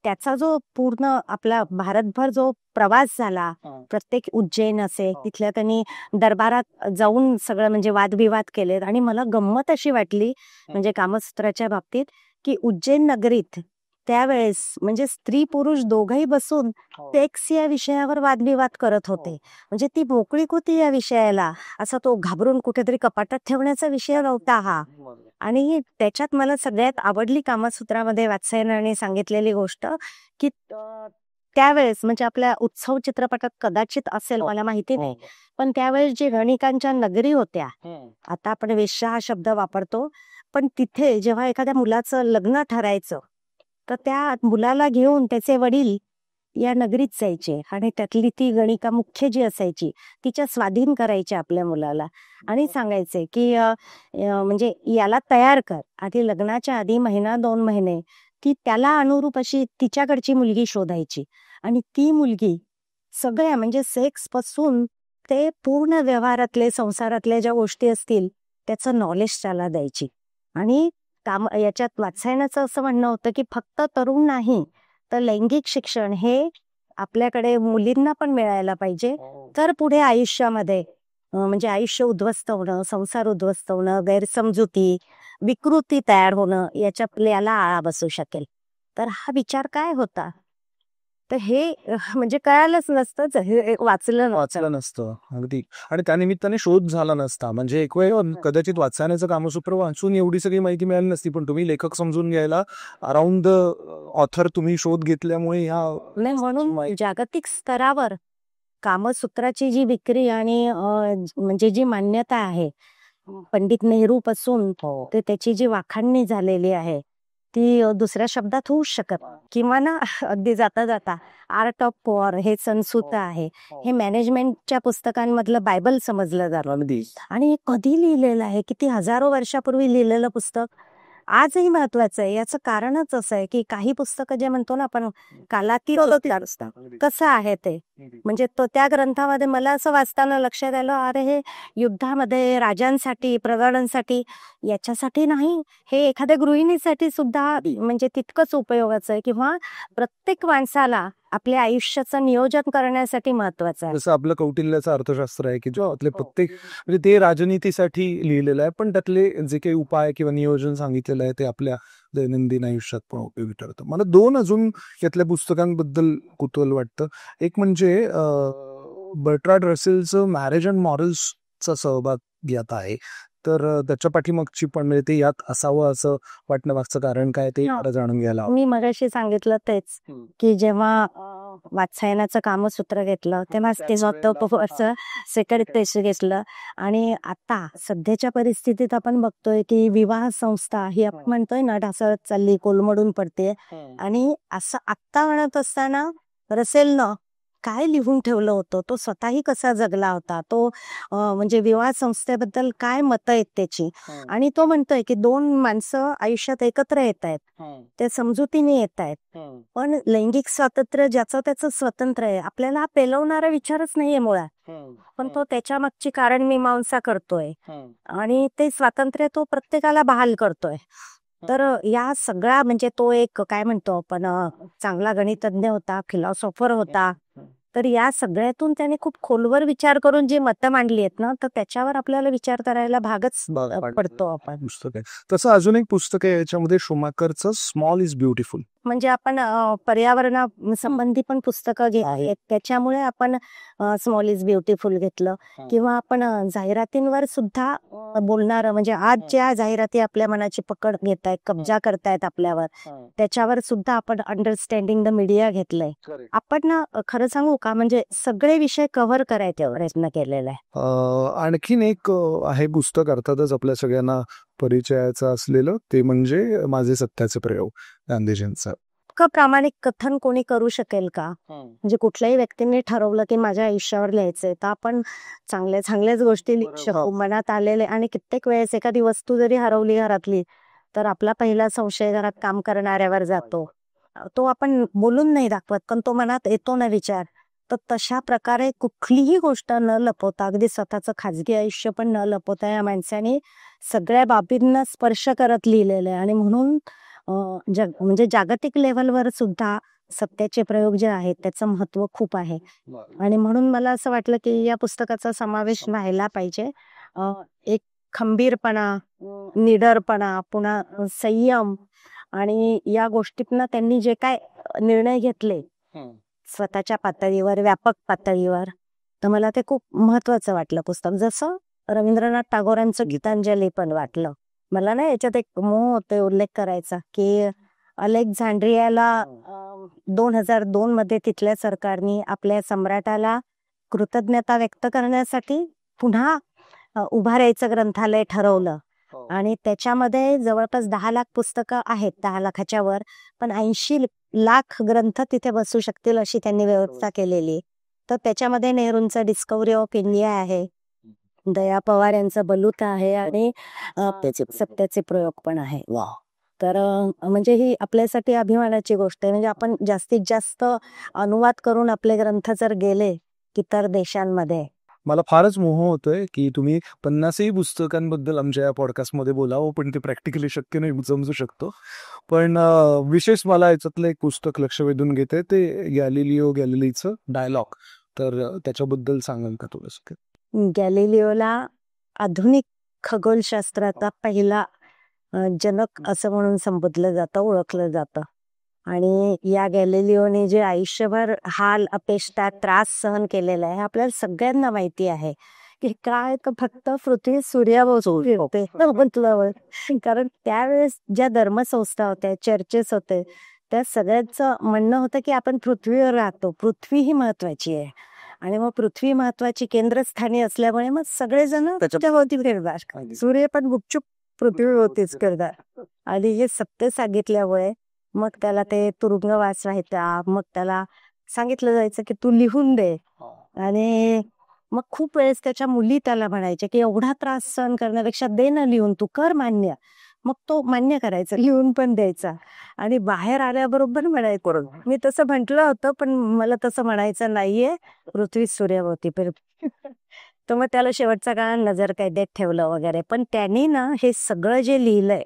त्याचा जो पूर्ण आपला भारतभर जो प्रवास झाला, प्रत्येक उज्जैन असे, तिथल्या त्यांनी दरबारात जाऊन सगळं म्हणजे वादविवाद केलेत. आणि मला गंमत अशी वाटली म्हणजे कामसूत्राच्या बाबतीत की उज्जैन नगरीत त्यावेळेस म्हणजे स्त्री पुरुष दोघही बसून सेक्स या विषयावर वादविवाद करत होते. म्हणजे ती मोकळीक होती या विषयाला. असा तो घाबरून कुठेतरी कपाटात ठेवण्याचा विषय नव्हता हा. आणि त्याच्यात मला सगळ्यात आवडली कामसूत्रामध्ये वात्सायनाने सांगितलेली गोष्ट की त्यावेळेस म्हणजे आपल्या उत्सव चित्रपटात कदाचित असेल, मला माहिती नाही, पण त्यावेळेस जे गणिकांच्या नगरी होत्या, आता आपण वेश्या हा शब्द वापरतो, पण तिथे जेव्हा एखाद्या मुलाचं लग्न ठरायचं तर त्या मुलाला घेऊन त्याचे वडील या नगरीत जायचे आणि त्यातली ती गणिका मुख्य जी असायची तिच्या स्वाधीन करायचे आपल्या मुलाला आणि सांगायचे की म्हणजे याला तयार कर. आधी लग्नाच्या आधी 1-2 महिने ती त्याला अनुरूप अशी तिच्याकडची मुलगी शोधायची आणि ती मुलगी सगळ्या म्हणजे सेक्स पासून ते पूर्ण व्यवहारातले संसारातल्या ज्या गोष्टी असतील त्याचं नॉलेज त्याला द्यायची. आणि याच्यात वात्सायनाचं असं म्हणणं होतं की फक्त तरुण नाही तर लैंगिक शिक्षण हे आपल्याकडे मुलींना पण मिळायला पाहिजे. तर पुढे आयुष्यामध्ये म्हणजे आयुष्य उद्ध्वस्त होणं, संसार उद्ध्वस्त होणं, गैरसमजुती, विकृती तयार होणं याला आळा बसू शकेल. तर हा विचार काय होता तर हे म्हणजे कळालंच नसतं, हे वाचलं
नसतं अगदी. आणि त्यानिमित्ताने शोध झाला नसता. म्हणजे एक वेळ कदाचित वाचण्याचं कामसूत्र वाचून एवढी सगळी माहिती मिळाली नसती, पण तुम्ही लेखक समजून घ्यायला अराउंड द ऑथर तुम्ही शोध घेतल्यामुळे ह्या
म्हणून जागतिक स्तरावर कामसूत्राची जी विक्री आणि म्हणजे जी मान्यता आहे पंडित नेहरू पासून ते त्याची जी वाखाणणी झालेली आहे ती दुसऱ्या शब्दात होऊच शकत किंवा ना अगदी जाता जाता आर्ट ऑफ पॉवर हे संस्कृत आहे, हे मॅनेजमेंटच्या पुस्तकांमधलं बायबल समजलं जातं. आणि हे कधी लिहिलेलं आहे, किती हजारो वर्षापूर्वी लिहिलेलं पुस्तक आजही महत्वाचं आहे. याचं कारणच असं आहे की काही पुस्तकं जे म्हणतो ना आपण कालातीत असतात, कसं आहे ते म्हणजे तो त्या ग्रंथामध्ये मला असं वाचताना लक्षात आलं, अरे हे युद्धामध्ये राजांसाठी प्रधानांसाठी याच्यासाठी नाही, हे एखाद्या गृहिणीसाठी सुद्धा म्हणजे तितकंच उपयोगाचं आहे किंवा प्रत्येक माणसाला आपल्या आयुष्याचं नियोजन करण्यासाठी महत्वाचं आहे.
जसं आपलं कौटिल्याचं अर्थशास्त्र आहे की जो आपले प्रत्येक म्हणजे ते राजनीतीसाठी लिहिलेलं आहे, पण त्यातले जे काही उपाय किंवा नियोजन सांगितलेलं आहे ते आपल्या दैनंदिन आयुष्यात पण उपयोगी ठरतं. मला 2 अजून यातल्या पुस्तकांबद्दल कुतूहल वाटतं. एक म्हणजे बर्ट्राड रसेलचं मॅरेज अँड मॉरल्सचा सहभाग यात आहे. तर त्याच्या पाठीमागची पण म्हणजे ते यात असावं असं वाटणं मागचं कारण काय ते जाणून घ्यायला.
मी मगाशी सांगितलं तेच की जेव्हा वात्सायनाचं कामसूत्र घेतलं तेव्हा असं सेकंड टेस्ट घेतलं. आणि आता सध्याच्या परिस्थितीत आपण बघतोय की विवाह संस्था ही आपण म्हणतोय ना ढासळत चालली, कोलमडून पडते. आणि असं आत्ता म्हणत असताना रसेलनं काय लिहून ठेवलं होतं, तो स्वतःही कसा जगला होता, तो म्हणजे विवाह संस्थेबद्दल काय मतं आहेत त्याची. आणि तो म्हणतोय की 2 माणसं आयुष्यात एकत्र येत आहेत, ते समजुतीने येत आहेत, पण लैंगिक स्वातंत्र्य ज्याचं त्याचं स्वतंत्र आहे, आपल्याला पेलवणारा विचारच नाहीये मुळात, पण तो त्याच्या मागची कारण मीमांसा करतोय आणि ते स्वातंत्र्य तो प्रत्येकाला बहाल करतोय. तर या सगळ्या म्हणजे तो एक काय म्हणतो आपण चांगला गणितज्ञ होता, फिलॉसॉफर होता. तर या सगळ्यातून त्याने खूप खोलवर विचार करून जी मतं मांडली आहेत ना, तर त्याच्यावर आपल्याला विचार करायला भागच पडतो आपण.
पुस्तक आहे तसं. अजून एक पुस्तक आहे याच्यामध्ये शुमाकरचं स्मॉल इज ब्युटिफुल.
म्हणजे आपण पर्यावरणा संबंधी पण पुस्तकं घेत, त्याच्यामुळे आपण स्मॉल इज ब्युटिफुल घेतलं. किंवा आपण जाहिरातींवर सुद्धा बोलणार म्हणजे आज ज्या जाहिराती आपल्या मनाची पकड घेत आहेत, कब्जा करतायत आपल्यावर, त्याच्यावर सुद्धा आपण अंडरस्टँडिंग द मीडिया घेतलंय. आपण ना खरं सांगू का म्हणजे सगळे विषय कव्हर करायचा प्रयत्न केलेला आहे.
आणखीन एक आहे पुस्तक अर्थातच आपल्या सगळ्यांना परिचयाचं असलेलं, ते म्हणजे माझे सत्याचे प्रयोग गांधीजींचा.
प्रामाणिक कथन कोणी करू शकेल का? म्हणजे कुठल्याही व्यक्तीने ठरवलं की माझ्या आयुष्यावर लिहायचंय तर आपण चांगल्याच गोष्टी लिहू शकतो मनात आलेले. आणि कित्येक वेळेस एखादी वस्तू जरी हरवली घरातली तर आपला पहिला संशय घरात काम करणाऱ्यावर जातो, तो आपण बोलून नाही दाखवत पण तो मनात येतो ना विचार. तर तशा प्रकारे कुठलीही गोष्ट न लपवता, अगदी स्वतःचं खाजगी आयुष्य पण न लपवता या माणसाने सगळ्या बाबींना स्पर्श करत लिहिलेलं आहे. आणि म्हणून म्हणजे जागतिक लेव्हलवर सुद्धा सत्याचे प्रयोग जे आहेत त्याचं महत्व खूप आहे. आणि म्हणून मला असं वाटलं की या पुस्तकाचा समावेश व्हायला पाहिजे. एक खंबीरपणा, निडरपणा, पुन्हा संयम आणि या गोष्टीतनं त्यांनी जे काय निर्णय घेतले स्वतःच्या पातळीवर, व्यापक पातळीवर, तर मला ते खूप महत्वाचं वाटलं पुस्तक. जसं रवींद्रनाथ टागोरांचं गीतांजली पण वाटलं मला ना. याच्यात एक मोह होते उल्लेख करायचा की अलेक्झांड्रियाला 2002 मध्ये तिथल्या सरकारने आपल्या सम्राटाला कृतज्ञता व्यक्त करण्यासाठी पुन्हा उभारायचं ग्रंथालय ठरवलं. आणि त्याच्यामध्ये जवळपास 10 लाख पुस्तकं आहेत, 10 लाखाच्या वर, पण 80 लाख ग्रंथ तिथे बसू शकतील अशी त्यांनी व्यवस्था केलेली. तर त्याच्यामध्ये नेहरूंचं डिस्कव्हरी ऑफ इंडिया आहे, दया पवार यांचं बलूत आहे आणि सत्याचे प्रयोग पण आहे. तर म्हणजे ही आपल्यासाठी अभिमानाची गोष्ट आहे. म्हणजे आपण जास्तीत जास्त अनुवाद करून आपले ग्रंथ जर गेले इतर देशांमध्ये.
मला फारच मोह होतोय की तुम्ही 50ही पुस्तकांबद्दल आमच्या या पॉडकास्टमध्ये बोलावं, पण ते प्रॅक्टिकली शक्य नाही, समजू शकतो. पण विशेष मला याच्यातलं एक पुस्तक लक्ष वेधून घेते, ते गॅलिलिओ गॅलिलीचं डायलॉग. तर त्याच्याबद्दल सांगाल का थोडंसं?
गॅलिलिओला आधुनिक खगोलशास्त्राचा पहिला जनक असं म्हणून संबोधलं जातं, ओळखलं जातं. आणि या गॅलिलिओने जे आयुष्यभर हाल, अपेष्टा, त्रास सहन केलेला आहे आपल्याला सगळ्यांना माहिती आहे की काय तर फक्त पृथ्वी सूर्याभोवती होते म्हटलं. कारण त्यावेळेस ज्या धर्मसंस्था होत्या, चर्चेस होते, त्या सगळ्यांचं म्हणणं होतं की आपण पृथ्वीवर राहतो, पृथ्वी ही महत्वाची आहे. आणि मग पृथ्वी महत्वाची केंद्रस्थानी असल्यामुळे मग सगळेजण त्याच्याभोवती फिरणार, सूर्य पण गुपचूप पृथ्वीभोवतीच फिरणार. आणि हे सत्य सांगितल्यामुळे मग त्याला ते तुरुंगवास व्हायचा. मग त्याला सांगितलं जायचं की तू लिहून दे. आणि मग खूप वेळेस त्याच्या मुली त्याला म्हणायच्या की एवढा त्रास सहन करण्यापेक्षा दे ना लिहून, तू कर मान्य. मग तो मान्य करायचा, लिहून पण द्यायचा. आणि बाहेर आल्याबरोबर म्हणायचं, मी तसं म्हटलं होतं पण मला तसं म्हणायचं नाहीये, पृथ्वी सूर्याभोवती फिरते. तर मग त्याला शेवटचा काळ नजर कैदेत ठेवलं वगैरे. पण त्यांनी ना हे सगळं जे लिहिलंय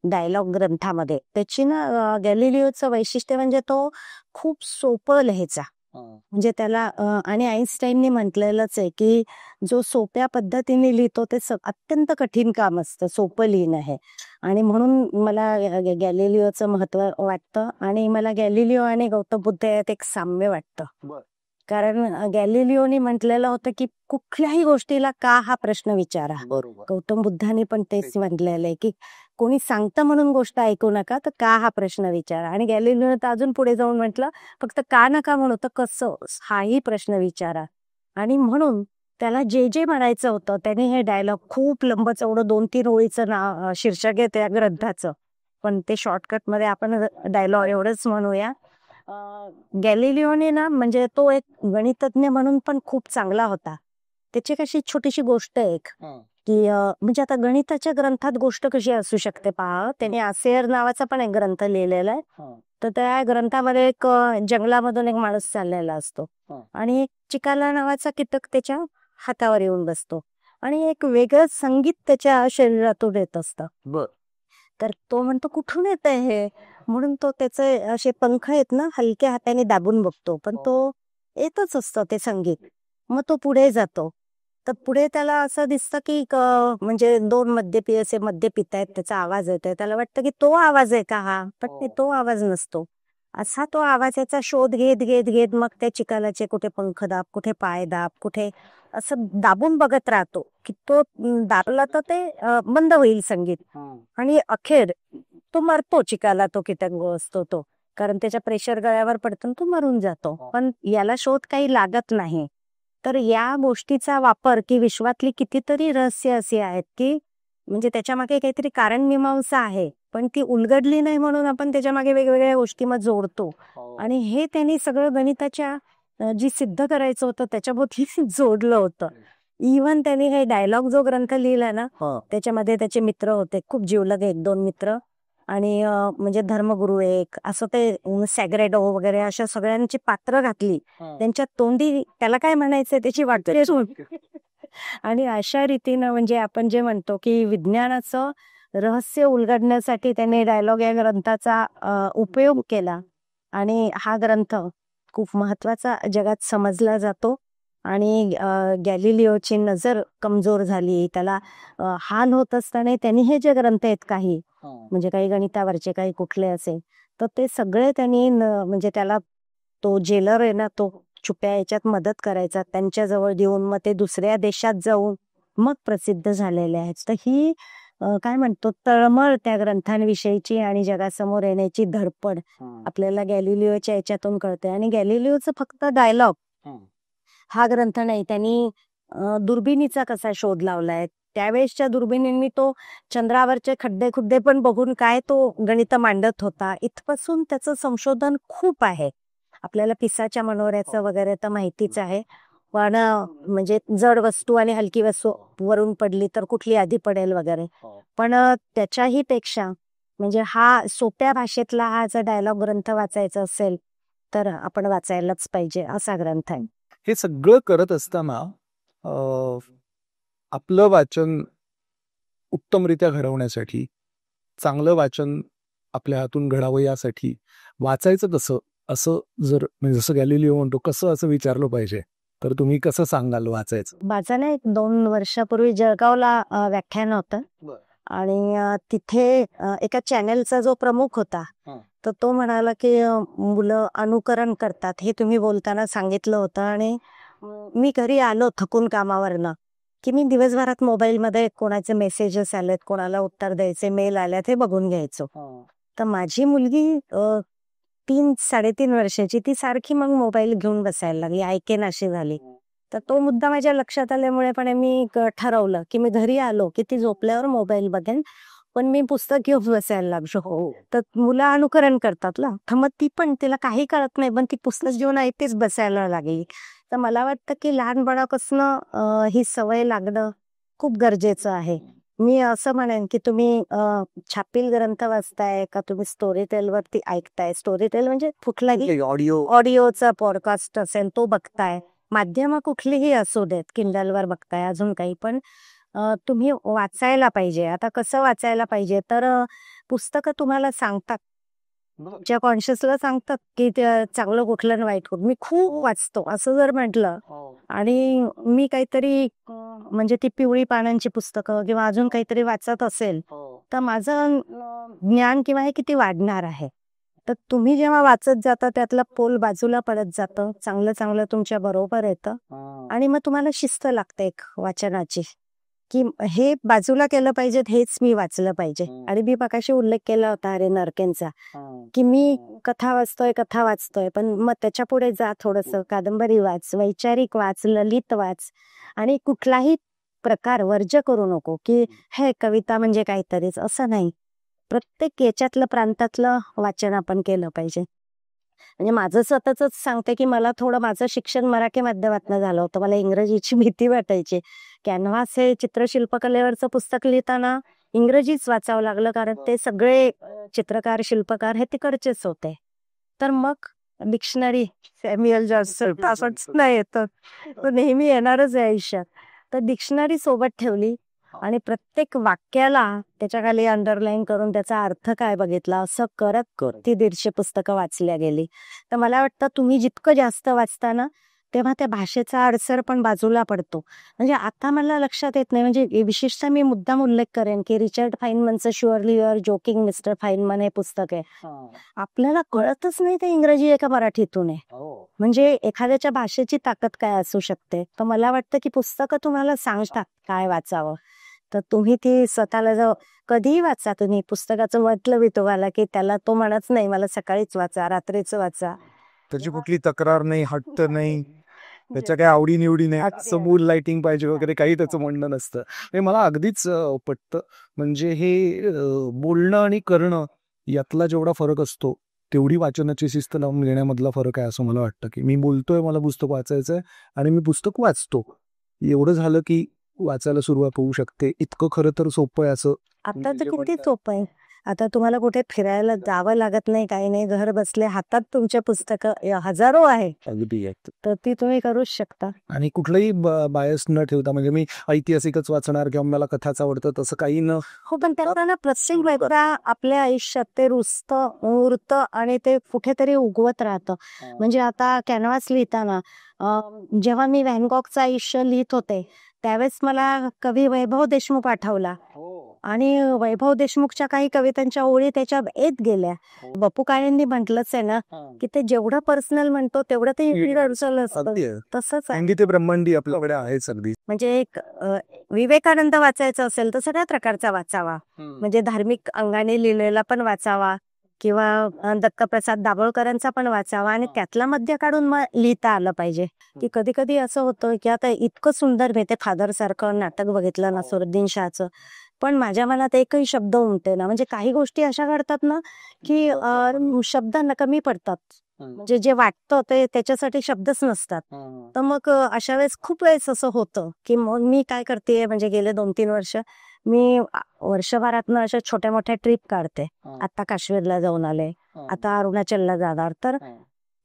डायलॉग ग्रंथामध्ये, त्याची ना गॅलिलिओचं वैशिष्ट्य म्हणजे तो खूप सोपं लिहायचा. म्हणजे त्याला आणि आईन्स्टाईनने म्हटलेलंच आहे की जो सोप्या पद्धतीने लिहितो ते अत्यंत कठीण काम असतं, सोपं लिहिणं आहे. आणि म्हणून मला गॅलिलिओचं महत्व वाटतं. आणि मला गॅलिलिओ आणि गौतम बुद्ध यात एक साम्य वाटतं. कारण गॅलिलिओने म्हटलेलं होतं की कुठल्याही गोष्टीला का हा प्रश्न विचारा. गौतम बुद्धांनी पण तेच म्हटलेलं आहे की कोणी सांगतं म्हणून गोष्ट ऐकू नका, तर का हा प्रश्न विचारा. आणि गॅलिलिओने तर अजून पुढे जाऊन म्हटलं, फक्त का नका म्हणू, तर कसं हाही प्रश्न विचारा. आणि म्हणून त्याला जे जे म्हणायचं होतं त्याने हे डायलॉग खूप लंब चौडं 2-3 ओळीचं नाव शीर्षक आहे त्या ग्रंथाचं, पण ते शॉर्टकटमध्ये आपण डायलॉग एवढंच म्हणूया. गॅलिलिओने ना म्हणजे तो एक गणितज्ञ म्हणून पण खूप चांगला होता. त्याची कशी छोटीशी गोष्ट एक की म्हणजे आता गणिताच्या ग्रंथात गोष्ट कशी असू शकते पहा. त्याने आसेर नावाचा पण एक ग्रंथ लिहिलेला आहे. तर त्या ग्रंथामध्ये एक जंगलामधून एक माणूस चाललेला असतो आणि एक चिकाला नावाचा कीटक त्याच्या हातावर येऊन बसतो आणि एक वेगळं संगीत त्याच्या शरीरातून येत असतं. तर तो म्हणतो कुठून येत आहे हे, म्हणून तो त्याचे असे पंख आहेत ना हलक्या हाताने दाबून बघतो, पण तो येतच असतं ते संगीत. मग तो पुढे जातो, तर पुढे त्याला असं दिसतं की म्हणजे 2 मद्यपी असे मद्य पितायत, त्याचा आवाज येतोय. त्याला वाटतं की तो आवाज आहे का हा, पण तो आवाज नसतो. असा तो आवाजाचा शोध घेत घेत घेत मग त्या चिकालाचे कुठे पंख दाब, कुठे पाय दाब, कुठे असं दाबून बघत राहतो की तो दाबला तर ते बंद होईल संगीत. आणि अखेर तो मरतो, चिकाला तो कीटक असतो तो, कारण त्याच्या प्रेशर गळ्यावर पडतो तो मरून जातो. पण याला शोध काही लागत नाही. तर या गोष्टीचा वापर की विश्वातली कितीतरी रहस्य अशी आहेत की म्हणजे त्याच्या मागे काहीतरी कारण मीमांसा आहे, पण ती उलगडली नाही म्हणून आपण त्याच्या मागे वेगवेगळ्या गोष्टी मग जोडतो. आणि हे त्यांनी सगळं गणिताच्या जी सिद्ध करायचं होतं त्याच्याभोवती जोडलं होतं. इव्हन त्यांनी हे डायलॉग जो ग्रंथ लिहिला ना, त्याच्यामध्ये त्याचे मित्र होते, खूप जीवलग 1-2 मित्र, आणि म्हणजे धर्मगुरू एक असं ते सॅग्रेडो वगैरे अशा सगळ्यांची पात्र घातली त्यांच्या तोंडी, त्याला काय म्हणायचंय त्याची वाट. आणि अशा रीतीनं म्हणजे आपण जे म्हणतो की विज्ञानाचं रहस्य उलगडण्यासाठी त्याने डायलॉग या ग्रंथाचा उपयोग केला. आणि हा ग्रंथ खूप महत्वाचा जगात समजला जातो. आणि गॅलिलिओची नजर कमजोर झाली, त्याला हाल होत असताना त्यांनी हे जे ग्रंथ आहेत काही म्हणजे काही गणितावरचे काही कुठले असे, तर ते सगळे त्यांनी म्हणजे त्याला तो जेलर आहे ना, तो छुप्या याच्यात मदत करायचा, त्यांच्याजवळ देऊन मग ते दुसऱ्या देशात जाऊन मग प्रसिद्ध झालेले आहेत. तर ही काय म्हणतो तळमळ त्या ग्रंथांविषयीची आणि जगासमोर येण्याची धडपड आपल्याला गॅलिलिओच्या याच्यातून कळते. आणि गॅलिलिओचं फक्त डायलॉग हा ग्रंथ नाही, त्यांनी दुर्बिणीचा कसा शोध लावलाय, त्यावेळेसच्या दुर्बिणींनी तो चंद्रावरचे खड्डे खुड्डे पण बघून काय तो गणित मांडत होता, इथपासून त्याचं संशोधन खूप आहे. आपल्याला पिसाच्या मनोऱ्याचं वगैरे तर माहितीच आहे, पण म्हणजे जड वस्तू आणि हलकी वस्तू वरून पडली तर कुठली आधी पडेल वगैरे, पण त्याच्याही पेक्षा म्हणजे हा सोप्या भाषेतला हा जर डायलॉग ग्रंथ वाचायचा असेल तर आपण वाचायलाच पाहिजे असा ग्रंथ आहे.
हे सगळं करत असताना आपलं वाचन उत्तमरित्या घडवण्यासाठी, चांगलं वाचन आपल्या हातून घडावं यासाठी वाचायचं कसं, असं जर म्हणजे जसं गॅलिलिओ म्हणतो कसं असं विचारलं पाहिजे, तर तुम्ही कसं सांगाल वाचायचं?
माझं ना 1-2 वर्षापूर्वी जळगावला व्याख्यान होतं आणि तिथे एका चॅनेलचा जो प्रमुख होता तर तो म्हणाला की मुलं अनुकरण करतात हे तुम्ही बोलताना सांगितलं होतं. आणि मी घरी आलो थकून कामावरनं की मी दिवसभरात मोबाईलमध्ये कोणाचे मेसेजेस आलेत, कोणाला उत्तर द्यायचे, मेल आल्यात हे बघून घ्यायचो. तर माझी मुलगी 3-3.5 वर्षाची, ती सारखी मग मोबाईल घेऊन बसायला लागली, ऐकेन अशी झाली. तर तो मुद्दा माझ्या लक्षात आल्यामुळे पण मी ठरवलं की मी घरी आलो की ती झोपल्यावर मोबाईल बघेन, पण मी पुस्तक घेऊन बसायला लागलो. तर मुलं अनुकरण करतात ना, तर मग ती पण, तिला काही कळत नाही पण ती पुस्तक घेऊन ऐकतेच बसायला लागली. तर मला वाटतं की लहानपणापासून ही सवय लागणं खूप गरजेचं आहे. मी असं म्हणेन की तुम्ही छापील ग्रंथ वाचताय का तुम्ही स्टोरी टेल वरती ऐकताय, स्टोरी टेल म्हणजे कुठलाही ऑडिओचा पॉडकास्ट असेल तो बघताय, माध्यम कुठलीही असू देत, किंडलवर बघताय अजून काही, पण तुम्ही वाचायला पाहिजे. आता कसं वाचायला पाहिजे तर पुस्तकं तुम्हाला सांगतात, तुमच्या कॉन्शियसला सांगतात की चांगलं कुठलं आणि वाईट कुठलं. मी खूप वाचतो असं जर म्हटलं आणि मी काहीतरी म्हणजे ती पिवळी पानांची पुस्तकं किंवा अजून काहीतरी वाचत असेल तर माझं ज्ञान किंवा हे किती वाढणार आहे. तर तुम्ही जेव्हा वाचत जाता त्यातलं पोल बाजूला पडत जातं, चांगलं चांगलं तुमच्या बरोबर येतं आणि मग तुम्हाला शिस्त लागते एक वाचनाची की हे बाजूला केलं पाहिजे, हेच मी वाचलं पाहिजे. आणि मी मगाशी उल्लेख केला होता अरे नरकेंचा की मी कथा वाचतोय पण मग त्याच्या पुढे जा, थोडंसं कादंबरी वाच, वैचारिक वाच, ललित वाच आणि कुठलाही प्रकार वर्ज्य करू नको की हे कविता म्हणजे काहीतरीच, असं नाही. प्रत्येक याच्यातलं प्रांतातलं वाचन आपण केलं पाहिजे. म्हणजे माझं स्वतःच सांगते की मला थोडं माझं शिक्षण मराठी माध्यमातनं झालं होतं, मला इंग्रजीची भीती वाटायची. कॅनव्हास हे चित्रशिल्पकलेवरचं पुस्तक लिहिताना इंग्रजीच वाचावं लागलं, कारण ते सगळे चित्रकार शिल्पकार हे तिकडचेच होते. तर मग डिक्शनरी सॅम्युअल जॉन्सन आपण नाही येतं, तो नेहमी येणारच आहे आयुष्यात. तर डिक्शनरी सोबत ठेवली आणि प्रत्येक वाक्याला त्याच्या खाली अंडरलाईन करून त्याचा अर्थ काय बघितला, असं करत ती 150 पुस्तकं वाचल्या गेली. तर मला वाटतं तुम्ही जितकं जास्त वाचता ना तेव्हा त्या भाषेचा अडसर पण बाजूला पडतो. म्हणजे आता मला लक्षात येत नाही, म्हणजे विशेषतः मी मुद्दाम उल्लेख करेन की रिचर्ड फाइनमनचं surely you're joking mister Feynman हे पुस्तक आहे. आपल्याला कळतच नाही ते इंग्रजी आहे का मराठीतून आहे. म्हणजे एखाद्याच्या भाषेची ताकद काय असू शकते. तर मला वाटतं की पुस्तकं तुम्हाला सांगतात काय वाचावं, तर तुम्ही ती स्वतःला जर कधीही वाचा, तुम्ही पुस्तकाचं म्हटलं मी तुम्हाला की त्याला तो म्हणत नाही मला सकाळीच वाचा, रात्रीच वाचा,
त्याची कुठली तक्रार नाही, हट्ट नाही, त्याच्या काही आवडीनिवडी नाही, समूल लाइटिंग पाहिजे वगैरे काही त्याचं म्हणणं नसतं. हे मला अगदीच पटतं. म्हणजे हे बोलणं आणि करणं यातला जेवढा फरक असतो तेवढी वाचनाची शिस्त लावून घेण्यामधला फरक आहे असं मला वाटतं. की मी बोलतोय मला पुस्तक वाचायचंय आणि मी पुस्तक वाचतो, एवढं झालं की वाचायला सुरुवात होऊ शकते. इतकं खरं तर सोपं आहे असं.
आता तर किती सोपं आहे. आता तुम्हाला कुठे फिरायला जावं लागत नाही, काही नाही, घर बसले हातात तुमच्या पुस्तकं हजारो आहे, तर ती तुम्ही करूच शकता.
आणि कुठलंही बायस न ठेवता, म्हणजे मी ऐतिहासिकच वाचणार किंवा मला कथाच आवडतं तसं काही न.
हो, पण त्याला प्रत्येक वेळा आपल्या आयुष्यात ते रुजतं, उरतं आणि ते कुठेतरी उगवत राहतं. म्हणजे आता कॅनव्हास लिहिताना जेव्हा मी व्हॅन गॉगचं आयुष्य लिहित होते त्यावेळेस मला कवी वैभव देशमुख आठवला आणि वैभव देशमुखच्या काही कवितांच्या ओळी त्याच्या येत गेल्या. बापू काळेंनी म्हटलंच आहे ना की ते जेवढं पर्सनल म्हणतो तेवढं ते युनिव्हर्सल असतं.
अगदी आहे.
तसंच आहे.
अंगी ते ब्रह्मांडी आपल्याकडे आहेच अगदी.
म्हणजे एक विवेकानंद वाचायचं असेल तर सगळ्या प्रकारचा वाचावा. म्हणजे धार्मिक अंगाने लिहिलेला पण वाचावा किंवा दत्तप्रसाद दाभोळकरांचा पण वाचावा आणि त्यातला मध्य काढून मग लिहिता आलं पाहिजे. की कधी कधी असं होतं की आता इतकं सुंदर मी ते फादर सारखं नाटक बघितलं नसरुद्दीन शाहचं, पण माझ्या मनात एकही शब्द उमटे ना. म्हणजे काही गोष्टी अशा घडतात ना की शब्दांना कमी पडतात. म्हणजे जे वाटतं ते त्याच्यासाठी शब्दच नसतात. तर मग अशा वेळेस खूप वेळेस असं होतं की मग मी काय करते, म्हणजे गेले 2-3 वर्ष मी वर्षभरातनं अशा छोट्या मोठ्या ट्रिप काढते. आता काश्मीरला जाऊन आले, आता अरुणाचलला जाणार. तर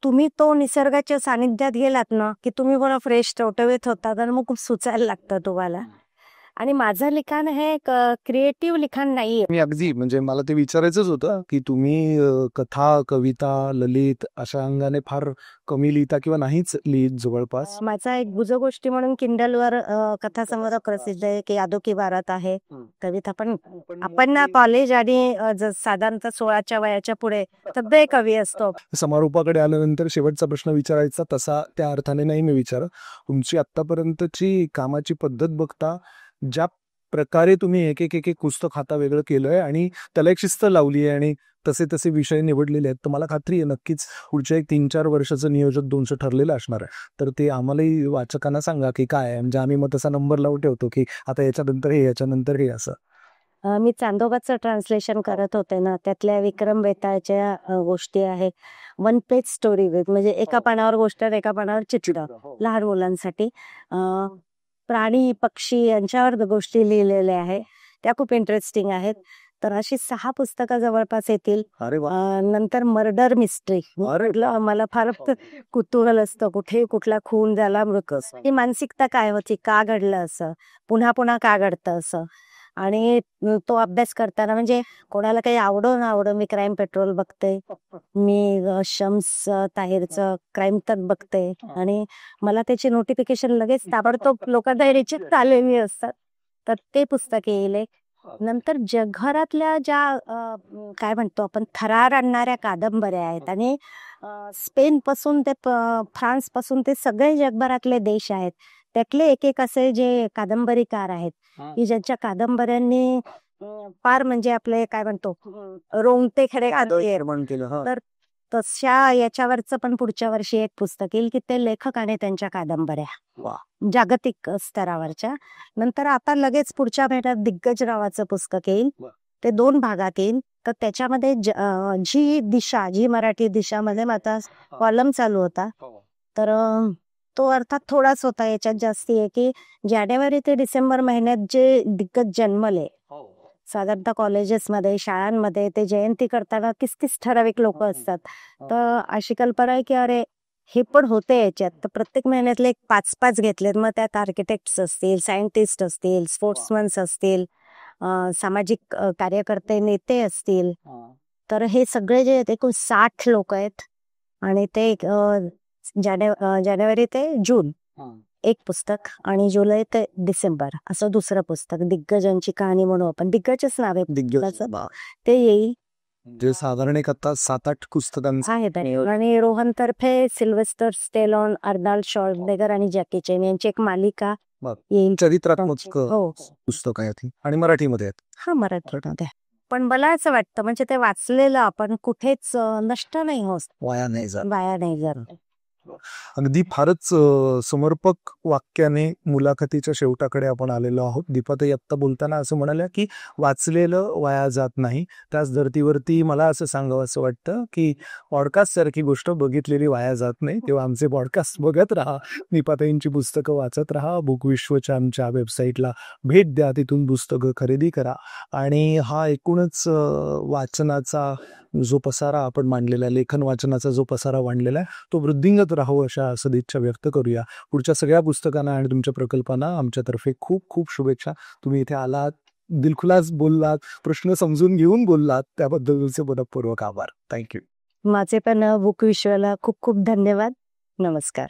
तुम्ही तो निसर्गाच्या सानिध्यात गेलात ना की तुम्ही बरं फ्रेश टवटवीत होतात आणि मग खूप सुचायला लागतं तुम्हाला. आणि माझं लिखाण हे क्रिएटिव्ह लिखाण नाहीये.
मी अगदी म्हणजे मला ते विचारायचंच होतं की तुम्ही कथा, कविता, ललित अशा अंगाने फार कमी लिहिता किंवा नाहीच लिहित जवळपास.
माझा एक गुजगोष्टी म्हणून किंडलवर कथासंग्रह प्रसिद्ध आहे की यादो की बारात आहे. कविता पण आपण ना कॉलेज आणि साधारणतः 16च्या वयाच्या पुढे सगळे कवी असतो.
समारोपाकडे आल्यानंतर शेवटचा प्रश्न विचारायचा तसा त्या अर्थाने नाही मी विचारत. तुमची आतापर्यंतची कामाची पद्धत बघता ज्या प्रकारे तुम्ही एक एक एक एक पुस्तक हाता वेगळं केलंय आणि त्याला एक शिस्त लावली आहे आणि तसे तसे विषय निवडलेले आहेत, तर मला खात्री आहे नक्कीच पुढच्या एक 3-4 वर्षाचं नियोजन तुमचं ठरलेलं असणार आहे. तर ते आम्हालाही वाचकांना सांगा की काय आहे, म्हणजे आम्ही मग तसा नंबर लावून ठेवतो की आता याच्यानंतर हे, याच्यानंतर हे असं.
मी चांदोबाचं ट्रान्सलेशन करत होते ना, त्यातल्या विक्रम बेताळच्या गोष्टी आहे. 1 पेज स्टोरी विथ, म्हणजे एका पानावर गोष्ट आणि एका पानावर चित्र लहान मुलांसाठी. प्राणी पक्षी यांच्यावर गोष्टी लिहिलेल्या आहे, त्या खूप इंटरेस्टिंग आहेत. तर अशी 6 पुस्तकं जवळपास येतील.
अरे वा.
नंतर मर्डर मिस्ट्री, मला फार कुतूहल असतं कुठे कुठला खून झाला, मृकस ही मानसिकता काय होती, का घडलं असं, पुन्हा पुन्हा का घडतं असं. आणि तो अभ्यास करताना म्हणजे कोणाला काही आवडो ना आवडो, मी क्राईम पेट्रोल बघते, मी शम्स ताहिरचं क्राईम तर बघते आणि मला त्याची नोटिफिकेशन लगेच ताबडतोब लोकांना रिजेक्ट आलेली असतात. तर ते पुस्तक येईल एक. नंतर जगभरातल्या ज्या काय म्हणतो आपण थरार आणणाऱ्या कादंबऱ्या आहेत आणि स्पेन पासून ते फ्रान्स पासून ते सगळे जगभरातले देश आहेत, त्यातले एक एक असे जे कादंबरीकार आहेत की ज्यांच्या कादंबऱ्यांनी फार म्हणजे आपले काय म्हणतो रोंगटे खडे केलं. तर तशा याच्यावरचं पण पुढच्या वर्षी एक पुस्तक येईल की ते लेखक आणि त्यांच्या कादंबऱ्या जागतिक स्तरावरच्या. नंतर आता लगेच पुढच्या महिन्यात दिग्गज नावाचं पुस्तक येईल, ते 2 भागात येईल. तर त्याच्यामध्ये जी मराठी दिशामध्ये माझा कॉलम चालू होता, तर तो अर्थात थोडाच होता, याच्यात जास्ती आहे की जानेवारी ते डिसेंबर महिन्यात जे दिग्गज जन्मले, साधारणतः कॉलेजेसमध्ये शाळांमध्ये ते जयंती करताना 30 ठराविक लोक असतात. तर अशी कल्पना आहे की अरे हे पण होते याच्यात, तर प्रत्येक महिन्यातले 5-5 घेतलेत. मग त्यात आर्किटेक्ट्स असतील, सायंटिस्ट असतील, स्पोर्ट्समन्स असतील, सामाजिक कार्यकर्ते नेते असतील. तर हे सगळे जे आहेत एकूण 60 लोक आहेत आणि ते जानेवारी ते जून एक पुस्तक आणि जुलै ते डिसेंबर असं दुसरं पुस्तक, दिग्गजांची कहाणी म्हणू आपण, दिग्गजच नाव आहे पुस्तकाचं, ते येईल.
जे साधारण एक आता 7-8 पुस्तकांचं
आहेत. आणि रोहन तर्फे सिल्व्हेस्टर स्टेलोन, अर्नाल्ड शॉर्झनेगर आणि जॅकी चेन यांची एक मालिका येईल.
चरित्रात्मक पुस्तक आहे ती आणि मराठीमध्ये आहेत.
हा, मराठीमध्ये. पण मला असं वाटतं म्हणजे ते वाचलेलं आपण कुठेच नष्ट नाही होत, वाया नाही जात.
अगदी फारच समर्पक वाक्याने मुलाखतीच्या शेवटाकडे आपण आलेलो आहोत. दीपाताई आत्ता बोलताना असं म्हणाल्या की वाचलेलं वाया जात नाही. त्याच धर्तीवरती मला असं सांगावं असं वाटतं की पॉडकास्ट सारखी गोष्ट बघितलेली वाया जात नाही. तेव्हा आमचे पॉडकास्ट बघत राहा, दीपाताईंची पुस्तकं वाचत राहा, बुकविश्वच्या आमच्या वेबसाईटला भेट द्या, तिथून पुस्तकं खरेदी करा. आणि हा एकूणच वाचनाचा जो पसारा आपण मांडलेला आहे, लेखन वाचनाचा जो पसारा मांडलेला आहे, तो वृद्धिंगत राहो अशा सदिच्छा व्यक्त करूया. पुढच्या सगळ्या पुस्तकांना आणि तुमच्या प्रकल्पांना आमच्यातर्फे खूप खूप शुभेच्छा. तुम्ही इथे आलात, दिलखुलास बोललात, प्रश्न समजून घेऊन बोललात, त्याबद्दल तुमचे मनःपूर्वक आभार. थँक्यू.
माझे पण बुक विश्वाला खूप खूप धन्यवाद. नमस्कार.